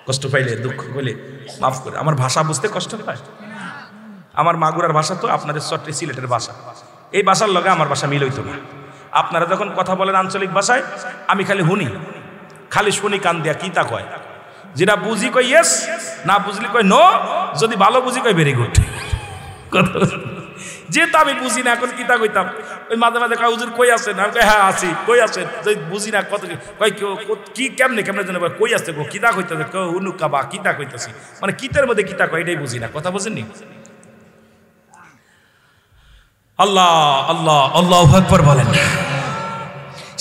কষ্ট পাইলে, দুঃখ হইলে মাফ করে। আমার ভাষা বুঝতে কষ্ট হয়। আমার মাগুরার ভাষা তো আপনাদের চট্টে সিলেটের ভাষা, এই ভাষার লগে আমার ভাষা মিল হইতো না। আপনারা যখন কথা বলেন আঞ্চলিক ভাষায়, আমি খালি শুনি কান দিয়া, কি তা কয়। যেটা বুঝি কই ইয়েস, না বুঝলি কই নো, যদি ভালো বুঝি কই ভেরি গুড। যেহেতু আমি বুঝি না, এখন কিতা কইতাম, ওই মাঝে মাঝে কয় হুজুর কই আছেন? আমি কই হ্যাঁ আছি। কই আছেন? বুঝি না কত কই কি কেমনে যেন কই আসতে কিতা কইতেছে, উনুকা বা কিতা কইতেছি, মানে কিতার মধ্যে কিতা কয় এটাই বুঝি না। কথা বুঝেননি? আল্লাহ আল্লাহ আল্লাহু আকবার বলেন।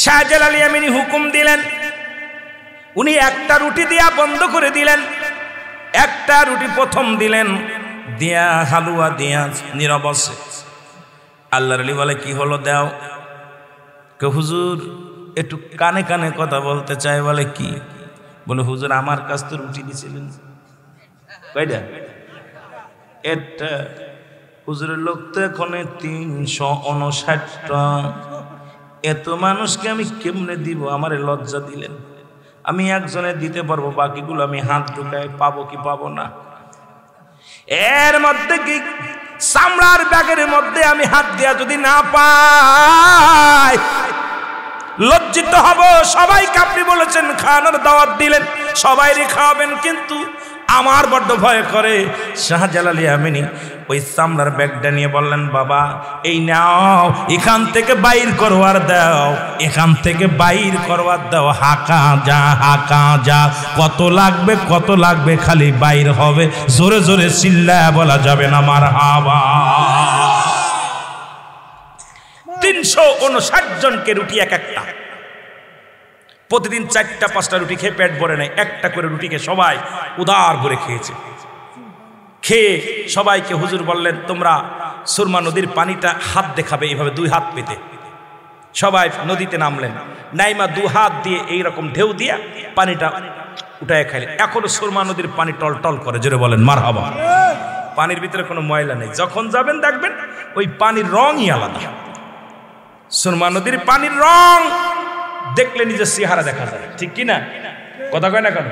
শাহজালাল ইয়ামানি হুকুম দিলেন, উনি একটা রুটি দিয়া বন্ধ করে দিলেন। একটা রুটি প্রথম দিলেন, দিয়া হালুয়া দিয়া নীরব আছে। আল্লাহর আলী বলে, কি হলো দাও? কে হুজুর একটু কানে কানে কথা বলতে চাই। বলে কি? বলে হুজুর আমার কাছ তো রুটি দিছিলেন কয়টা? একটা। হুজুরের লোক তো এখন 359টা। এত মানুষকে আমি কেমনে দিব? আমারে লজ্জা দিলেন। আমি একজনে দিতে পারবো, বাকিগুলো আমি হাত ঢুকায় পাবো কি পাবো না। এর মধ্যে কি চামড়ার ব্যাগের মধ্যে আমি হাত দিয়া যদি না পাই লজ্জিত হব। সবাইকে আপনি বলেছেন খানার দাওয়াত দিলেন, সবাইরই খাওয়াবেন, কিন্তু আমার বড্ড ভয় করে। শাহজালাল ইয়ামানি ওই চামড়ার ব্যাগটা নিয়ে বললেন, বাবা এই নাও, এখান থেকে বাইর করবার দাও, এখান থেকে বাইর করবার দাও। হাঁকা যা, কত লাগবে খালি বাইর হবে। জোরে জোরে চিল্লায়া বলা যাবে না মারহাবা। 359 জনকে রুটি এক একটা, প্রতিদিন 4টা-5টা রুটি খেয়ে পেট ভরে নেয়। একটা করে রুটি খেয়ে সবাই উদার ভরে খেয়েছে। খেয়ে সবাইকে হুজুর বললেন, তোমরা সুরমা নদীর পানিটা হাত দেখাবে, এইভাবে 2 হাত পেতে। সবাই নদীতে নামলেন, নাইমা 2 হাত দিয়ে এইরকম ঢেউ দিয়া পানিটা উঠায় খাইলেন। এখনো সুরমা নদীর পানি টলটল করে, জোরে বলেন মারহাবা। পানির ভিতরে কোনো ময়লা নেই, যখন যাবেন দেখবেন ওই পানির রঙই আলাদা। সুরমা নদীর পানির রং দেখলে নিজের চেহারা দেখা যায়, ঠিক কি না? কথা কয় না কেন?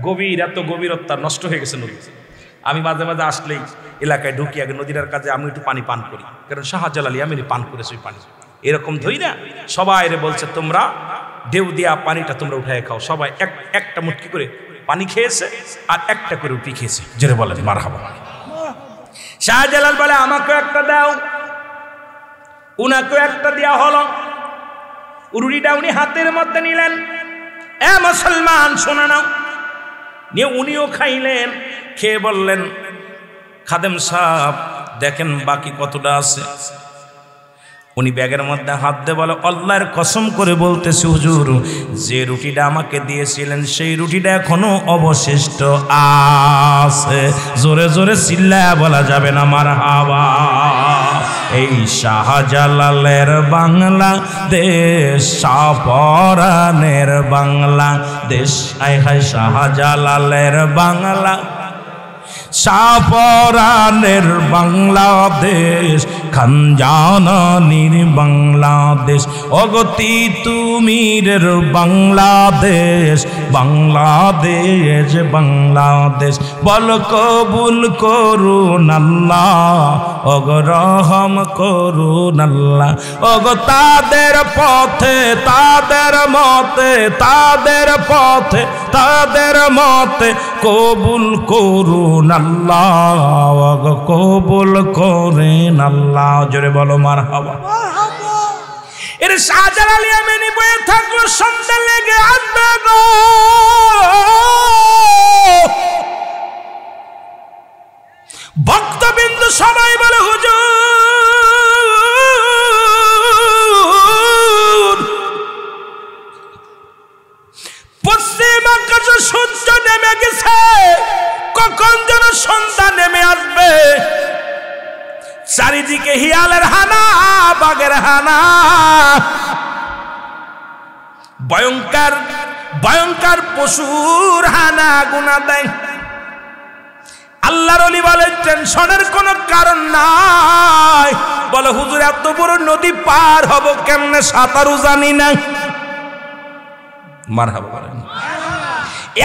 গভীর, এত গভীরতা, নষ্ট হয়ে গেছে নদী। আমি মাঝে মাঝে আসলেই এলাকায় ঢুকি, আগে নদীর কাছে আমি একটু পানি পান করি, কারণ শাহজালাল ইয়ামানি পান করেছে ওই পানি। এরকম ধরি না, সবাই বলছে তোমরা ঢেউ দিয়া পানিটা তোমরা উঠায় খাও। সবাই একটা মুটকি করে পানি খেয়েছে আর একটা করে রুটি খেয়েছে, জোরে বলেন মারহাবা। শাহজালাল বলে আমাকেও একটা দাও, উনাকেও একটা দেওয়া হলো। রুটিটা উনি হাতের মধ্যে নিলেন, এ মুসলমান শোনা নাও, নিয়ে উনিও খাইলেন। খেয়ে বললেন খাদেম সাহেব দেখেন বাকি কতটা আছে। উনি ব্যাগের মধ্যে হাত দিয়ে বলে আল্লাহর কসম করে বলতেছি হুজুর, যে রুটিটা আমাকে দিয়েছিলেন সেই রুটিটা এখনো অবশিষ্ট আছে। জোরে জোরে চিল্লায়া বলা যাবে না মারহাবা। এই শাহজালালের বাংলাদেশ, শাহপরানের বাংলাদেশ, আয় হায় শাহজালালের বাংলা, শাহপরানের বাংলাদেশ, খানজানানির বাংলাদেশ, অগতি তুমির বাংলাদেশ, বাংলাদেশ বাংলাদেশ। বল কবুল করুন আল্লাহ, অগ রহম করুন আল্লাহ। অগ তাদের পথে তাদের মতে, তাদের পথে তাদের মতে কবুল করুন আল্লাহ, অগ কবুল করেন আল্লাহ। জোরে বলো মারহাবা। এর শাহজালাল ইয়ামানি বয়ে থাকলো, সন্ধ্যা লেগে আসবে গো। ভক্তবিন্দু সবাই বলে হুজুর, পশ্চিম আকাশে সূর্য নেমে গেছে, কখন যেন সন্ধ্যা নেমে আসবে। চারিদিকে হিয়ালের হানা, বাঘের হানা, ভয়ঙ্কর ভয়ঙ্কর পশুর হানা গুনা দেয়। আল্লাহর ওলি বলে টেনশনের কোনো কারণ নাই। বলে হুজুর এত বড় নদী পার হব কেমনে, সাঁতারও জানি না। মারহাবা বলেন।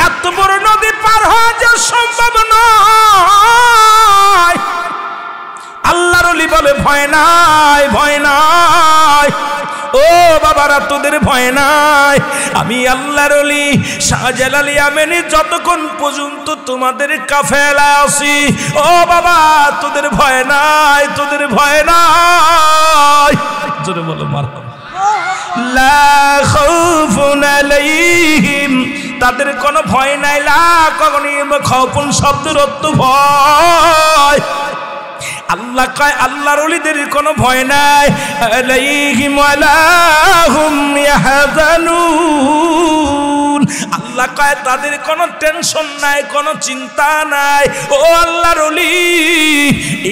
এত বড় নদী পার হওয়া যে সম্ভব নয়। আল্লাহর ওলি বলে ভয় নাই, ভয় নাই। ও বাবারা তোদের ভয় নাই, আমি আল্লাহর ওলি শাহজালাল ইয়ামানি যতক্ষণ পর্যন্ত তোমাদের কাফেলা আছি, ও বাবা তোদের ভয় নাই, তোদের ভয় নাই। জোরে বলো মারহাবা। লা খাউফুন আলাইহিম, তাদের কোনো ভয় নাই। লা খাউফুন শব্দের অর্থ ভয়। আল্লাহ কয় আল্লাহর ওলিদের কোনো ভয় নাই। আলাইহিম ওয়ালা হুম ইয়াহজানুন, আল্লাহ কয় তাদের কোনো টেনশন নাই, কোনো চিন্তা নাই। ও আল্লাহর ওলি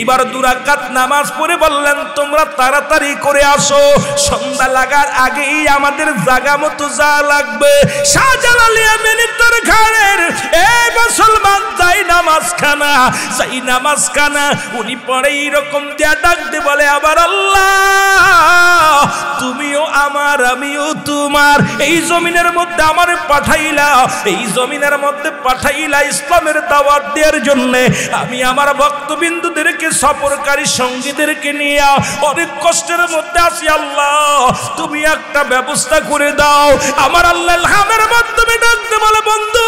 এবার 2 রাকাত নামাজ পড়ে বললেন তোমরা তাড়াতাড়ি করে আসো, সন্ধ্যা লাগার আগেই আমাদের জায়গা মতো যা লাগবে। শাহজালাল ইয়ামানি তোর ঘরের এই মুসলমান যাই নামাজখানা, যাই নামাজখানা উনি পড়ে এইরকম দিয়া ডাক দিয়ে বলে আবার আল্লাহ তুমিও আমার, আমিও তোমার। এই জমিনের মধ্যে আমার পাঠাইলা, এই জমিনের মধ্যে পাঠাইলা ইসলামের দাওয়াত দেওয়ার জন্য। আমি আমার ভক্তবিন্দুদেরকে, সফরকারী সঙ্গীদেরকে নিয়ে অনেক কষ্টের মধ্যে আছি। আল্লাহ তুমি একটা ব্যবস্থা করে দাও। আমার আল্লাহ ইলহামের মাধ্যমে ডাক দিয়ে বলে বন্ধু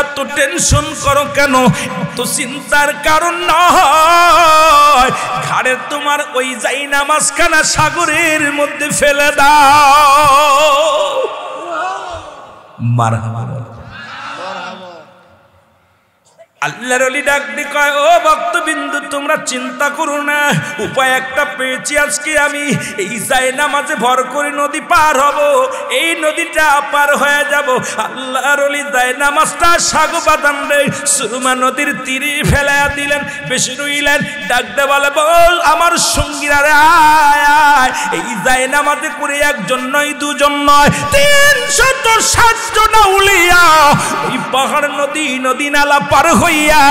এত টেনশন করো কেন, এত চিন্তার কারণ নয়। ঘাড়ে তোমার ওই যাই নামাজখানা সাগরের মধ্যে ফেলে দাও। মারহাবা। আল্লাহর ওলি ডাক দিয়ে কয়, ও ভক্তবিন্দু তোমরা চিন্তা করো না, উপায় একটা পেয়েছি। আজকে আমি এই জায়নামাজে ভর করে নদী পার হব, এই নদীটা পার হয়ে যাব। আল্লাহর ওলি জায়নামাজটা সাগো বাদান রে সুরমা নদীর তীরে ফেলাইয়া দিলেন। বেশি রইলেন, ডাক দিয়ে বলে, বল আমার সঙ্গীরা রে আয় আয়। এই জায়নামাজে করে একজন নয়, দুজন নয়, 360 জন আউলিয়া ওই পাহাড় নদী নালা পার হইয়া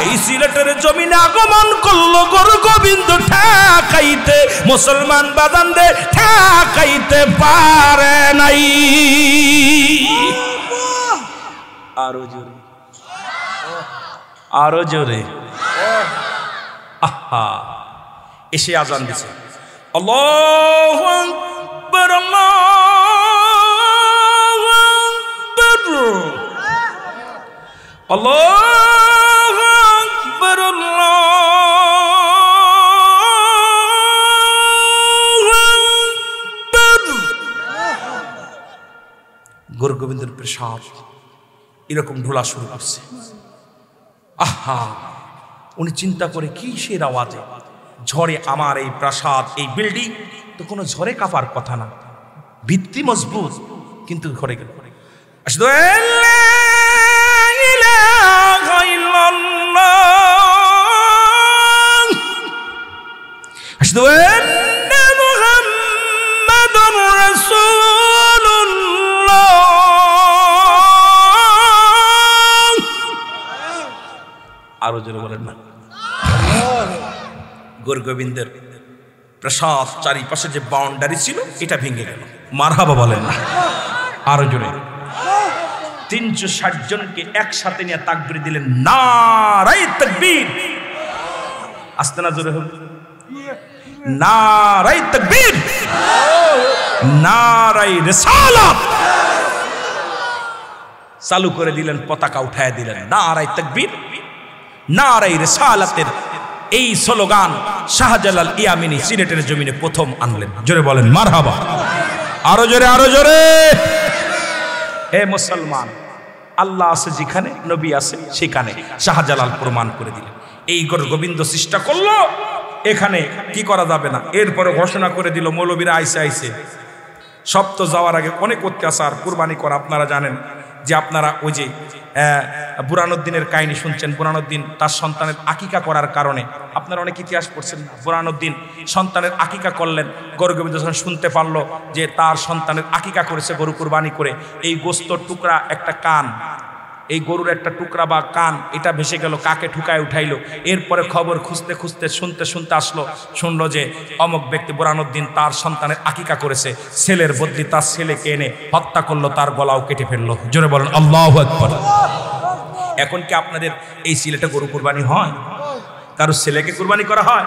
এই সিলেটের জমিনে আগমন করলো। গুরু গোবিন্দ ঠেকাইতে মুসলমান বাজানদের ঠেকাইতে পারে নাই। আরো জোরে, আরো জোরে। আহা, এসে আজান দিছে, আল্লাহু আকবার, আল্লাহু আকবার, আল্লাহু আকবার, আল্লাহু আকবার। গুরু গোবিন্দের প্রসাদ এরকম ঢোলা শুরু করছে। আহা, উনি চিন্তা করে কিসের আওয়াজে ঝড়ে আমার এই প্রাসাদ, এই বিল্ডিং তো কোনো ঝড়ে কাঁপার কথা না, ভিত্তি মজবুত, কিন্তু ঘরে গেল। আশহাদু আল্লা ইলাহা ইল্লাল্লাহ, আশহাদু আন্না মুহাম্মাদুর রাসূলুল্লাহ। আরো জোরে বলেন না। গুরু গোবিন্দের প্রসাদ চারিপাশে যে বাউন্ডারি ছিল এটা ভেঙে গেল। মারহাবা বলেন না। আরো জোরে। 360 জনকে একসাথে নিয়ে তাকবীর দিলেন, নারায়ে তাকবীর। আস্তে না জোরে হোক, নারায়ে তাকবীর, নারায়ে রিসালাত। চালু করে দিলেন, পতাকা উঠায় দিলেন, নারায়ে তাকবীর, নারায়ে রিসালাতের এই স্লোগান শাহজালাল ইয়ামিনী সিলেটের জমিনে প্রথম আনলেন। জোরে বলেন মারহাবা। আরো জোরে, আরো জোরে। হে মুসলমান, আল্লাহ আছে যেখানে, নবী আছে সেখানে, শাহজালাল প্রমাণ করে দিলেন। এই গুরু গোবিন্দ চেষ্টা করলো, এখানে কি করা যাবে না। এরপরে ঘোষণা করে দিল, মৌলবীরা আইসে আইসে সব তো যাওয়ার আগে অনেক অত্যাচার, কুরবানি করা। আপনারা জানেন যে আপনারা ওই যে বুরহানুদ্দিনের কাহিনী শুনছেন। বুরহানুদ্দিন তার সন্তানের আকিকা করার কারণে, আপনারা অনেক ইতিহাস পড়ছেন, বুরহানুদ্দিন সন্তানের আকিকা করলেন। গরু গোবিন্দ যখন শুনতে পারলো যে তার সন্তানের আকিকা করেছে গরু কুরবানি করে, এই গোস্তর টুকরা একটা কান, এই গরুর একটা টুকরা বা কান, এটা ভেসে গেল, কাকে ঠুকায় উঠাইলো। এরপরে খবর খুঁজতে খুঁজতে শুনতে আসলো, শুনলো যে অমুক ব্যক্তি বুরহানুদ্দিন তার সন্তানের আকিকা করেছে, ছেলের বদলি তার ছেলেকে এনে হত্যা করলো, তার গলাও কেটে ফেললো। জোরে বলেন আল্লাহু আকবার। এখন কি আপনাদের এই সিলেটে গরু কুরবানি হয়? কারো ছেলেকে কুরবানি করা হয়?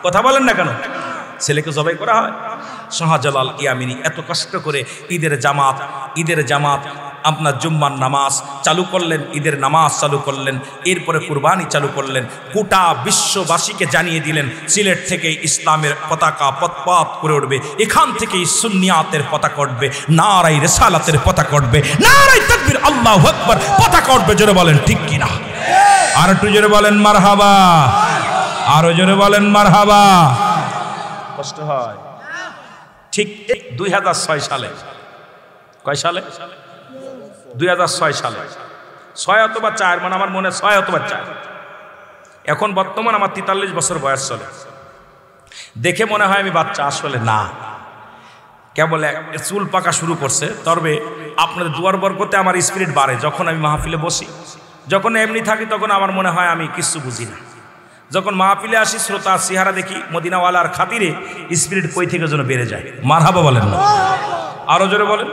কথা বলেন না কেন? ছেলেকে জবাই করা হয়? শাহজালাল ইয়ামিনী এত কষ্ট করে ঈদের জামাত আপনার জুম্মার নামাজ চালু করলেন, ঈদের নামাজ চালু করলেন, এরপরে কুরবানি চালু করলেন। গোটা বিশ্ববাসীকে জানিয়ে দিলেন, সিলেট থেকে ইসলামের পতাকা পথ করে উঠবে, এখান থেকেই সুন্নিয়াতের পতাকা উঠবে, নারায়ে রিসালাতের পতাকা উঠবে, নারায়ে তাকবীর, আল্লাহু আকবার পতাকা উঠবে। জোরে বলেন ঠিক কিনা? আর একটু জোরে বলেন মারহাবা। আরো জোরে বলেন মারহাবা। কষ্ট হয়। ঠিক 2006 সালে, কয় সালে? 2006 সালে, 6 অথবা 4, মানে আমার মনে 6 অথবা 4। এখন বর্তমান আমার 43 বছর বয়স চলে। দেখে মনে হয় আমি বাচ্চা, আসলে না, কেবল চুল পাকা শুরু করছে। তবে আপনাদের দুয়ার বরকতে আমার স্পিরিট বাড়ে। যখন আমি মাহফিলে বসি, যখন এমনি থাকি, তখন আমার মনে হয় আমি কিছু বুঝি না। যখন মাহফিলে আসি, শ্রোতা চেহারা দেখি, মদিনাওয়ালার খাতিরে স্পিরিট কই থেকে যেন বেড়ে যায়। মারহাবা বলেন না। আরো জোরে বলেন।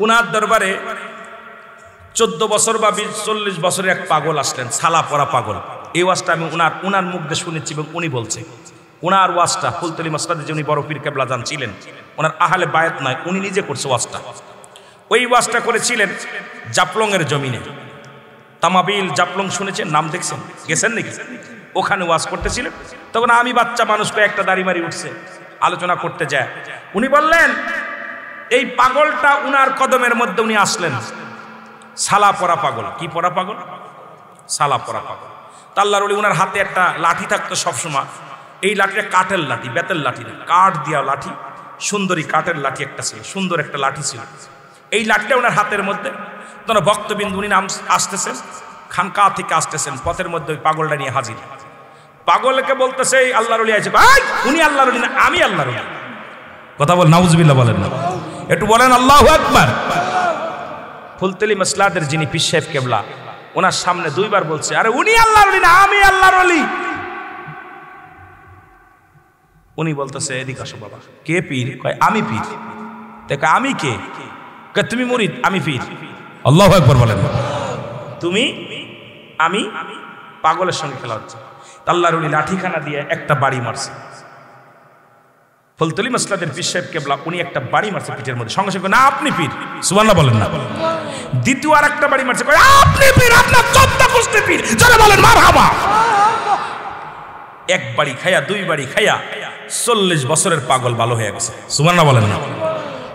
উনার দরবারে 14 বছর বা 40 বছরের এক পাগল আসলেন, ছালা পরা পাগল। এই ওয়াজটা আমি উনার মুখ দিয়ে শুনেছি এবং উনি বলছে, উনার ওয়াজটা ফুলতলি মসজিদে যে উনি বড় পীর কেবলা জান ছিলেন, ওনার আহলে বায়াত নয়, উনি নিজে করছে ওয়াজটা। ওই ওয়াজটা করেছিলেন জাপলংয়ের জমিনে। তামাবিল জাপলং শুনেছেন, নাম দেখছেন, গেছেন নাকি? ওখানে ওয়াজ করতেছিলেন। তখন আমি বাচ্চা মানুষ, কয়েকটা দাড়ি মারি উঠছে, আলোচনা করতে যায়। উনি বললেন, এই পাগলটা উনার কদমের মধ্যে উনি আসলেন, ছালা পরা পাগল। কি পরা পাগল? সালা পরা পাগল। তা আল্লাহর ওলি ওনার হাতে একটা লাঠি থাকতো সবসময়। এই লাঠিটা কাঠের লাঠি, বেতের লাঠি না, কাঠ দিয়া লাঠি, সুন্দরী কাঠের লাঠি একটা ছিল, সুন্দর একটা লাঠি ছিল। এই লাঠিটা ওনার হাতের মধ্যে। তখন ভক্তবিন্দু উনি নাম আসতেছেন, খানকা থেকে আসতেছেন, পথের মধ্যে ওই পাগলটা নিয়ে হাজির। পাগলকে বলতেছে আল্লাহর ওলি আছে। উনি আল্লাহর ওলি না, আমি আল্লাহর ওলি। কথা বল, নাউজুবিল্লাহ বলেন না, একটু বলেন আল্লাহু আকবার। ফুলতলি মাসলাদের যিনি পীর সাহেব কেবলা, ওনার সামনে দুইবার বলছে, আরে উনি আল্লাহর ওলি না, আমি আল্লাহর ওলি। উনি বলতেছে এদিকে আসো বাবা। কে পীর? কয় আমি পীর। দেখ আমি কে? কয় তুমি মুরিদ, আমি পীর। আল্লাহু আকবার বলেন। তুমি আমি, পাগলের সঙ্গে খেলা হচ্ছে। আল্লাহর ওলি লাঠিখানা দিয়ে একটা বাড়ি মারছে। ফুলতলি মাসলাদের পীর সাহেব কেবলা উনি একটা বাড়ি মারছে পিঠের মধ্যে, সঙ্গে সঙ্গে না আপনি পীর, সুবহানাল্লাহ বলেন না। দ্বিতীয় আর একটা বাড়ি মারছে, কয় আপনি পীর, আপনার 14 গোষ্ঠী পীর, যারা বলেন মারহাবা। এক বাড়ি খায়া, দুই বাড়ি খায়া 40 বছরের পাগল ভালো হয়ে গেছে, সুবহানাল্লাহ বলেন না।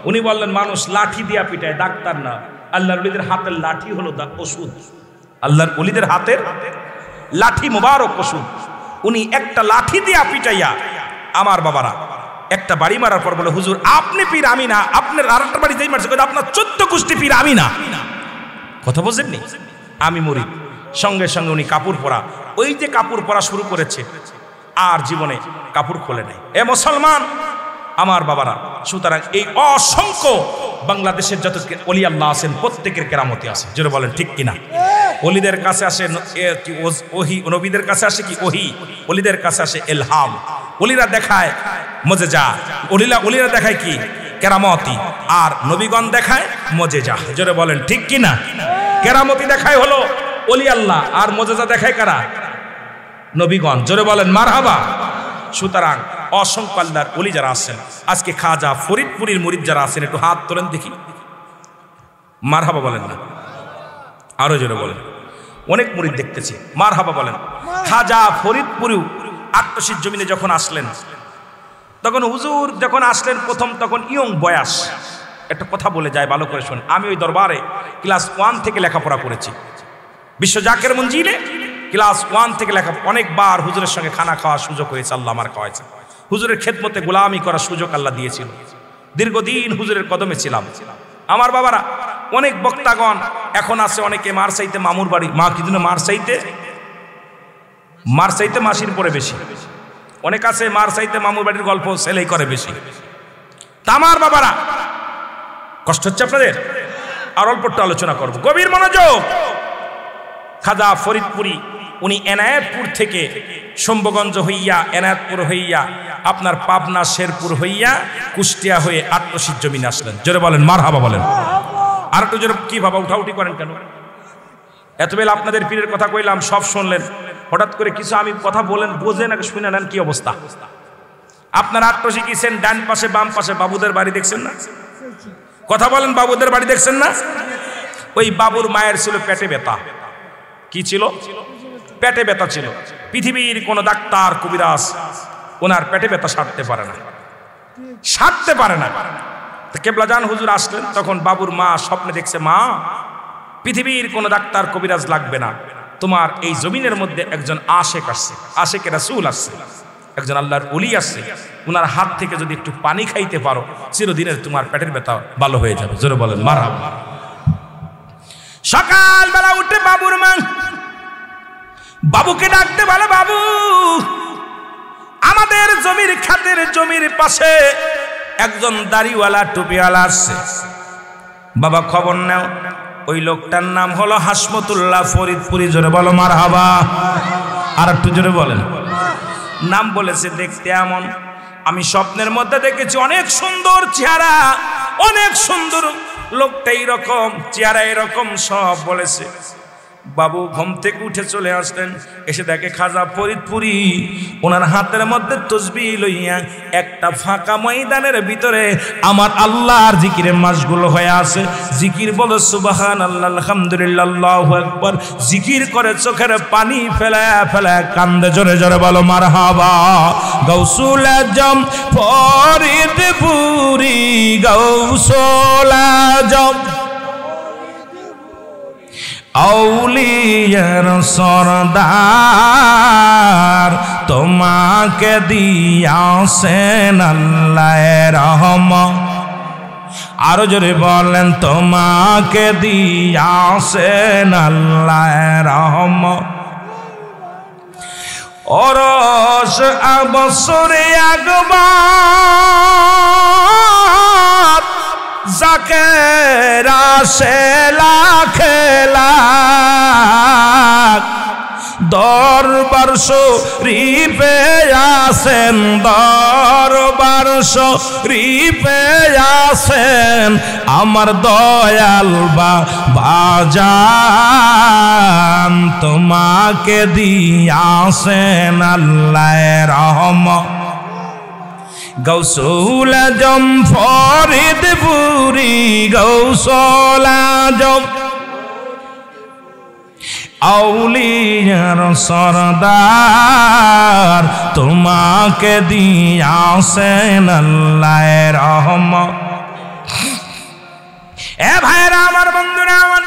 উনি বললেন মানুষ লাঠি দিয়া পিটায়, ডাক্তার না। আল্লাহর ওলিদের হাতের লাঠি হলো ওষুধ। আল্লাহর ওলিদের হাতের লাঠি মোবারক ওষুধ। উনি একটা লাঠি দিয়া পিটাইয়া, আমার বাবারা একটা বাড়ি মারার পর বলে হুজুর আপনি পীর আমি না, আপনার আরেকটা বাড়ি যেই মারছে আপনার 14 গোষ্ঠী পীর, আমি না। কথা বুঝেননি? আমি মুরিদ। সঙ্গে সঙ্গে উনি কাপড় পরা, ওই যে কাপড় পরা শুরু করেছে, আর জীবনে কাপড় খোলে নাই। এ মুসলমান আমার বাবারা, সুতরাং এই অসংখ্য বাংলাদেশের যত ওলি আল্লাহ আছেন প্রত্যেকের কেরামতি আছে, জোরে বলেন ঠিক কিনা? ওলিদের কাছে আসে ওহি, নবীদের কাছে আসে কি ওহি, ওলিদের কাছে আসে ইলহাম। ওলিরা দেখায় মুজিজা, ওলিরা দেখায় কি কেরামতি, আর নবীগণ দেখায় মুজিজা, জোরে বলেন ঠিক কিনা? কেরামতি দেখায় হলো ওলি আল্লাহ, আর মুজিজা দেখায় কারা? নবীগণ, জোরে বলেন মারহাবা। সুতরাং অসংখ্য আল্লাহর ওলি যারা আছেন, আজকে খাজা ফরিদপুরীর মুরিদ যারা আছেন, একটু হাত তোলেন দেখি, মারহাবা বলেন না, আরো জোরে বলেন। অনেক মুরিদ দেখতেছি, মারহাবা বলেন। খাজা ফরিদপুরি 88 জমিনে যখন আসলেন, তখন হুজুর যখন আসলেন প্রথম, তখন ইয়ং বয়স। একটা কথা বলে যায়, ভালো করে শোন। আমি ওই দরবারে ক্লাস 1 থেকে লেখাপড়া করেছি, বিশ্ব জাকের মঞ্জিলে ক্লাস 1 থেকে লেখা। অনেকবার হুজুরের সঙ্গে খানা খাওয়ার সুযোগ হয়েছে, আল্লাহ আমার খাওয়াইছে। হুজুরের খেদমতে গোলামি করার সুযোগ আল্লাহ দিয়েছিল। দীর্ঘদিন হুজুরের কদমে ছিলাম। আমার বাবারা, অনেক বক্তাগণ এখন আছে, অনেকে মারসাইতে মামুর বাড়ি, মা কি জন্য মারসাইতে মাসির পরে বেশি, অনেক আছে মারসাইতে মামুর বাড়ির গল্প সেলাই করে বেশি। তা আমার বাবারা, কষ্ট হচ্ছে আপনাদের? আর অল্প একটু আলোচনা করবো, গভীর মনোযোগ। খাজা ফরিদপুরি উনি এনায়েতপুর থেকে শম্ভুগঞ্জ হইয়া, এনায়েতপুর হইয়া, আপনার পাবনা শেরপুর হইয়া, কুষ্টিয়া হয়ে 88 জমিনে আসলেন, জোরে বলেন মারহাবা বলেন। আর একটু জোরে কি বাবা উঠাউঠি করেন কেন? এতবেলা আপনাদের পীরের কথা কইলাম, সব শুনলেন, হঠাৎ করে কিছু আমি কথা বলেন বোঝেন আগে শুনে নেন কি অবস্থা। আপনারা 88 গিয়েছেন, ডান পাশে বাম পাশে বাবুদের বাড়ি দেখছেন না? কথা বলেন, বাবুদের বাড়ি দেখছেন না? ওই বাবুর মায়ের ছিল পেটে ব্যথা। কি ছিল? পেটে ব্যথা ছিল। পৃথিবীর কোন ডাক্তার কবিরাজ ওনার পেটে ব্যথা সারতে পারে না। কেবলাজান হুজুর আসলেন, তখন বাবুর মা স্বপ্নে দেখছে, মা পৃথিবীর কোন ডাক্তার কবিরাজ লাগবে না, তোমার এই জমিনের মধ্যে একজন আশেক আসছে, আশেকে রাসূল আসছে, একজন আল্লাহর ওলি আসছে, ওনার হাত থেকে যদি একটু পানি খাইতে পারো, চিরদিনের তোমার পেটের ব্যথা ভালো হয়ে যাবে, জোরে বলেন মারহাবা। সকালবেলা উঠে বাবুর মা বাবুকে ডাকতে বলে, বাবু আমাদের জমির খাতের জমির পাশে একজন দাড়িওয়ালা টুপিওয়ালা আসছে, বাবা খবর নাও। ওই লোকটার নাম হলো হাসমতুল্লাহ ফরিদপুরি, জোরে বলো মারহাবা। আর একটু জোরে বলেন। নাম বলেছে, দেখতে এমন, আমি স্বপ্নের মধ্যে দেখেছি, অনেক সুন্দর চেহারা, অনেক সুন্দর, লোকটা এইরকম, চেহারা এরকম, সব বলেছে। বাবু ঘুম থেকে উঠে চলে আসলেন, এসে দেখে খাজা ফরিদপুরি ওনার হাতের মধ্যে তসবিহ লইয়া একটা ফাঁকা ময়দানের ভিতরে আমার আল্লাহর জিকিরে মাশগুল হয়ে আছে। জিকির বলে সুবহানাল্লাহ, আলহামদুলিল্লাহ, আল্লাহু আকবার। জিকির করে চোখের পানি ফেলায় ফেলায় কান্দে, জোরে জোরে বলো মারহাবা। গাউসুল আজম ফরিদপুরি, গাউসুল আজম আউলিয়ার সরদার তোমাকে দিয়াছেন আল্লাহ রহমত। আরো জোরে বলেন তোমাকে দিয়াছেন আল্লাহ রহমত। ওরস বছরে একবার যাকে রাসে লাখে লাখ দরবার শরীফে আছেন, দরবার শরীফে আছেন আমার দয়াল বাজান তোমাকে দিয়াছেন আল্লাহ রহমত। গৌসুল আজম ফরিদপুরি গৌসুল আজম আউলিয়ার সরদার তোমাকে দিয়াছেন আল্লাহ রহমত। এ ভাইরা আমার, বন্ধুরা আমার,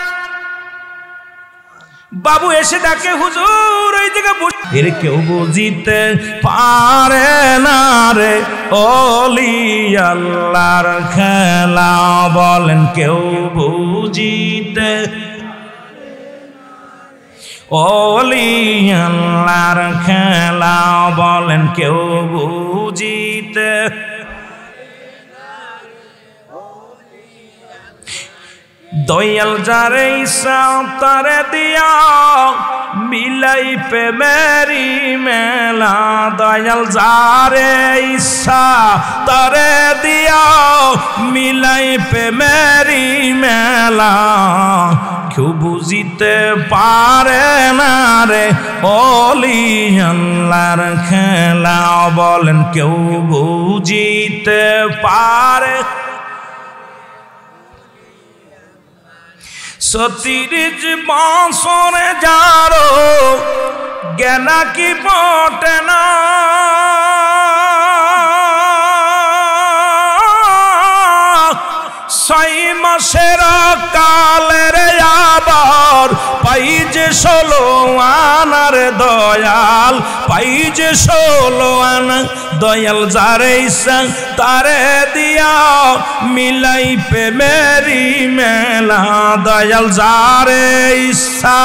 বাবু এসে ডাকে হুজুর ওই জায়গায় বসে। এর কেউ বুঝিতে পারে না রে ওলি আল্লাহর খেলা, বলেন কেউ বুঝিতে ওলি আল্লাহর খেলা, বলেন কেউ বুঝিতে। দয়াল যারে ইচ্ছা তারে দিয়া মিলাই পে মেরি মেলা, দয়াল যারে ইচ্ছা তারে দিয়া মিলাই পে মেরি মেলা, কেউ বুঝিতে পারে না রে ওলি আল্লাহর খেলা, বলেন কেউ বুঝিতে পারে। সতিরিজ বছরে যারো জ্ঞানা কি বটে না, ছয় মাসের কালের আবার পাই যে 16 আনার দয়াল, পাই যে 16 আনা দয়াল যারে ইচ্ছা তারে দিয়া মিলাই পে মেরি মেলা, দয়াল যারে ইচ্ছা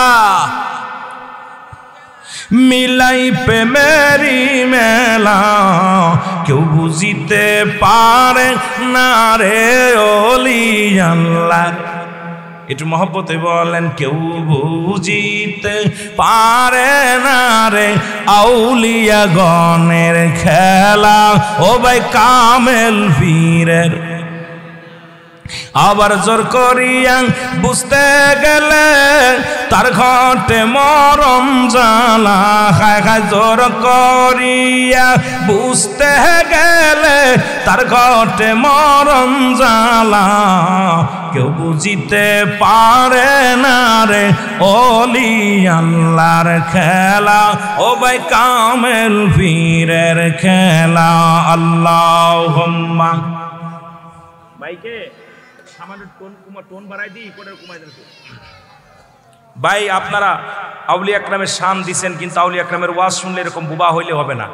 মিলাই পে মেরি মেলা, কেউ বুঝিতে পারে না রে ওলি আল্লাহ। একটু মহব্বতে বলেন কেউ বুঝিতে পারে না রে আউলিয়া গণের খেলা, ও ভাই কামেল পীরের। আবার জোর করিয়া বুঝতে গেলে তার ঘটে মরণ জ্বালা, খায় খায় জোর করিয়া বুঝতে গেলে তার ঘটে মরণ জ্বালা, কেউ বুঝিতে পারে না রে ওলি আল্লাহর খেলা, ও ভাই কামেল পীরের খেলা। আল্লাহুম্মা ভাইকে টোন বাড়াই দিই, ভাই আপনারা আউলিয়া আকরামের শান দিছেন, কিন্তু আউলিয়া আকরামের ওয়াজ শুনলে এরকম বুবা হইলে হবে না।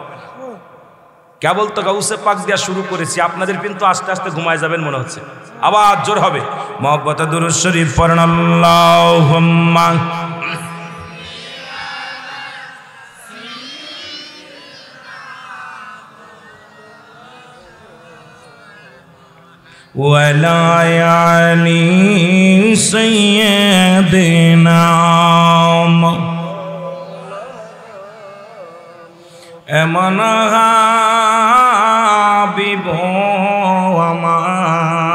কেবল তো গাউসে পাক দিয়া শুরু করেছি, আপনাদের কিন্তু আস্তে আস্তে ঘুমায় যাবেন মনে হচ্ছে। আবার জোর হবে মহব্বতে দুরূদ শরীফ পড়েন আল্লাহুম্মা ওয়ালা আলি সাইয়্যিদিনা, এমন হাবিব আমার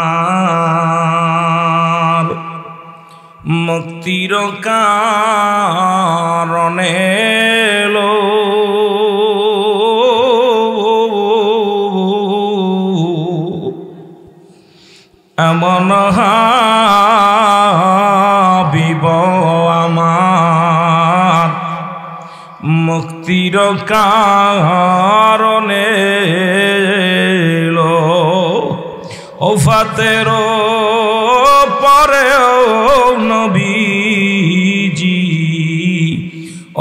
মুক্তির কারণে লো, এমন হাবিব আমার মুক্তির কারণে লো, ওফাতের পরে নবী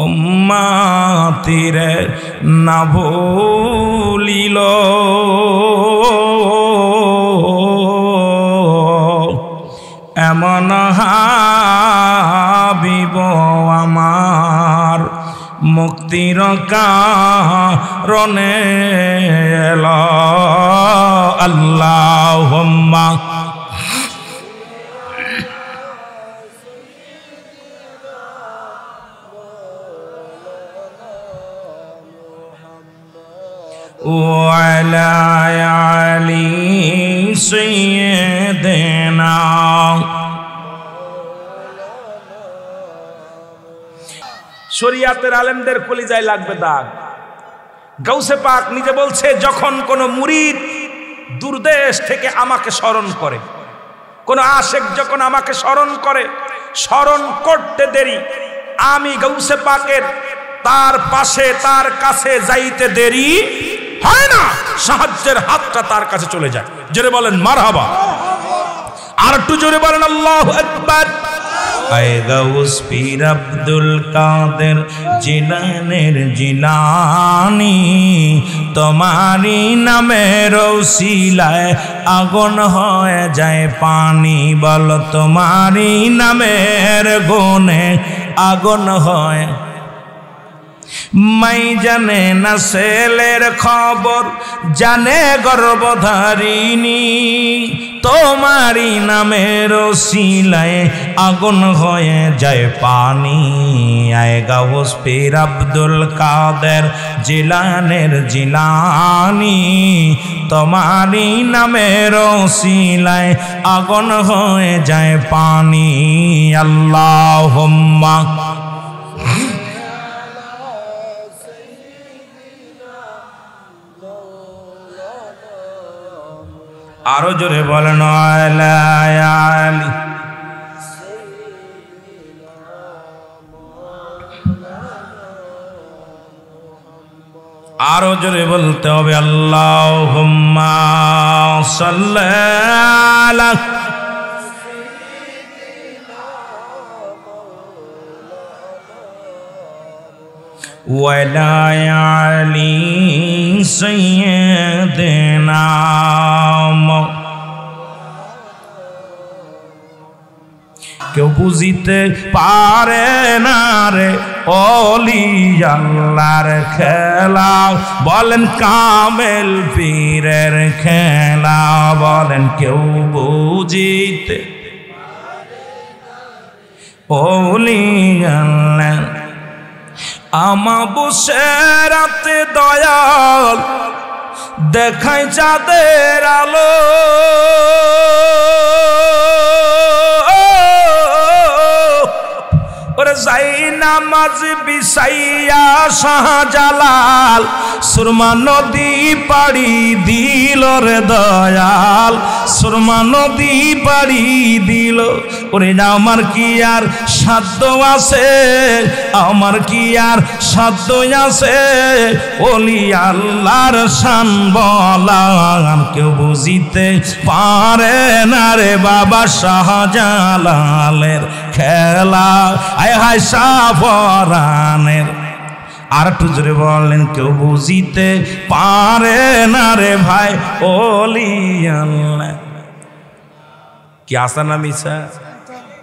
উম্মতিরে না ভুলিল এমন হাবিব আমার মুক্তির কারণে এলো আল্লাহুম্মা ওয়ালা আলি সাইয়্যিদিনা শরিয়াতের আলেমদের কলিজায় লাগবে দাগ। গাউসে পাক নিজে বলছে, যখন কোন মুরিদ দূরদেশ থেকে আমাকে স্মরণ করে, কোন আশেক যখন আমাকে স্মরণ করে, স্মরণ করতে দেরি, আমি গাউসে পাকের তার পাশে তার কাছে যাইতে দেরি হয় না, সাহায্যের হাতটা তার কাছে চলে যায়। জোরে বলেন মারহাবা, আর একটু জোরে বলেন আল্লাহু আকবার। আয় গাউস পীর আব্দুল কাদের জিলানের জিলানি, তোমারি নামের ওসিলায় আগুন হয়ে যায় পানি, বল তোমারি নামের গুণে আগুন হয়। মাই জানে না ছেলের খবর, জানে গর্ভধারিণী, তোমারি নামের ওসিলায় আগুন হয়ে যায় পানি। আয় গাউস পীর আব্দুল কাদের জিলানের জিলানি, তোমারি নামের ওসিলায় আগুন হয়ে যায় পানি। আল্লাহুম্মা আরো জোরে বলেন আলা আলি। আরো জোরে বলতে হবে আল্লাহুম্মা সাল্লি আলা ওয়ালা আলি সাইয়্যিদিনা। কেউ বুঝিতে পারে না রে ওলি আল্লাহর খেলা, বলেন কামেল পীরের খেলা, বলেন কেউ বুঝিতে ওলি আল্লাহ। আমাবস্যা রাতে দয়াল দেখাই চাঁদের আলো, ওরে যাই নামাজ বিছাইয়া শাহজালাল সুরমা নদী পাড়ি দিল রে দয়াল, সুরমা নদী পাড়ি দিল। ওরে আমার কি আর সাধ্য আছে, আমার কি আর সাধ্য আছে ওলি আল্লাহর শান বলা, কেউ বুঝিতে পারে না রে বাবা শাহজালালের খেলা। আয় হায় সাফরানের। আর একটু জোরে বলেন কেউ বুঝিতে পারে না রে ভাই ওলি আল্লাহ। কি আসা না মিশা?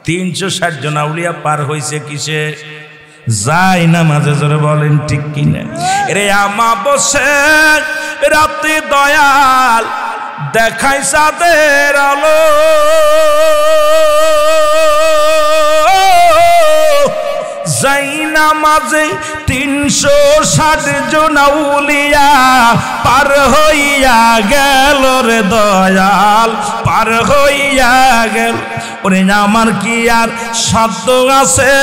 360 জন আউলিয়া পার হয়েছে কিসে? যাই না মাঝে জোরে বলেন ঠিক কিনা? রে আমাবস্যা রাতে দয়াল দেখাই চাঁদের আলো, যাই নামাজে 360 জন আউলিয়া পার হইয়া গেল রে দয়াল, পার হইয়া গেল। ওরে আমার কি আর সাধ্য আছে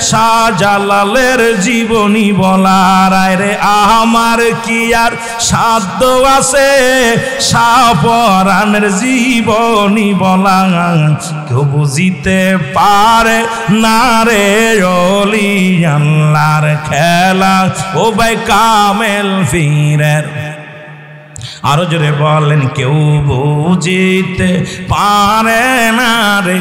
শাহজালালের জীবনী বলার? রে আমার কি আর সাধ্য আছে শাহপরানের জীবনী বলার? কেউ বুঝিতে পারে না রে ওলি আল্লাহর খেলা, ও ভাই কামেল পীরের। আরো জোরে বলেন কেউ বুঝিতে পারে না রে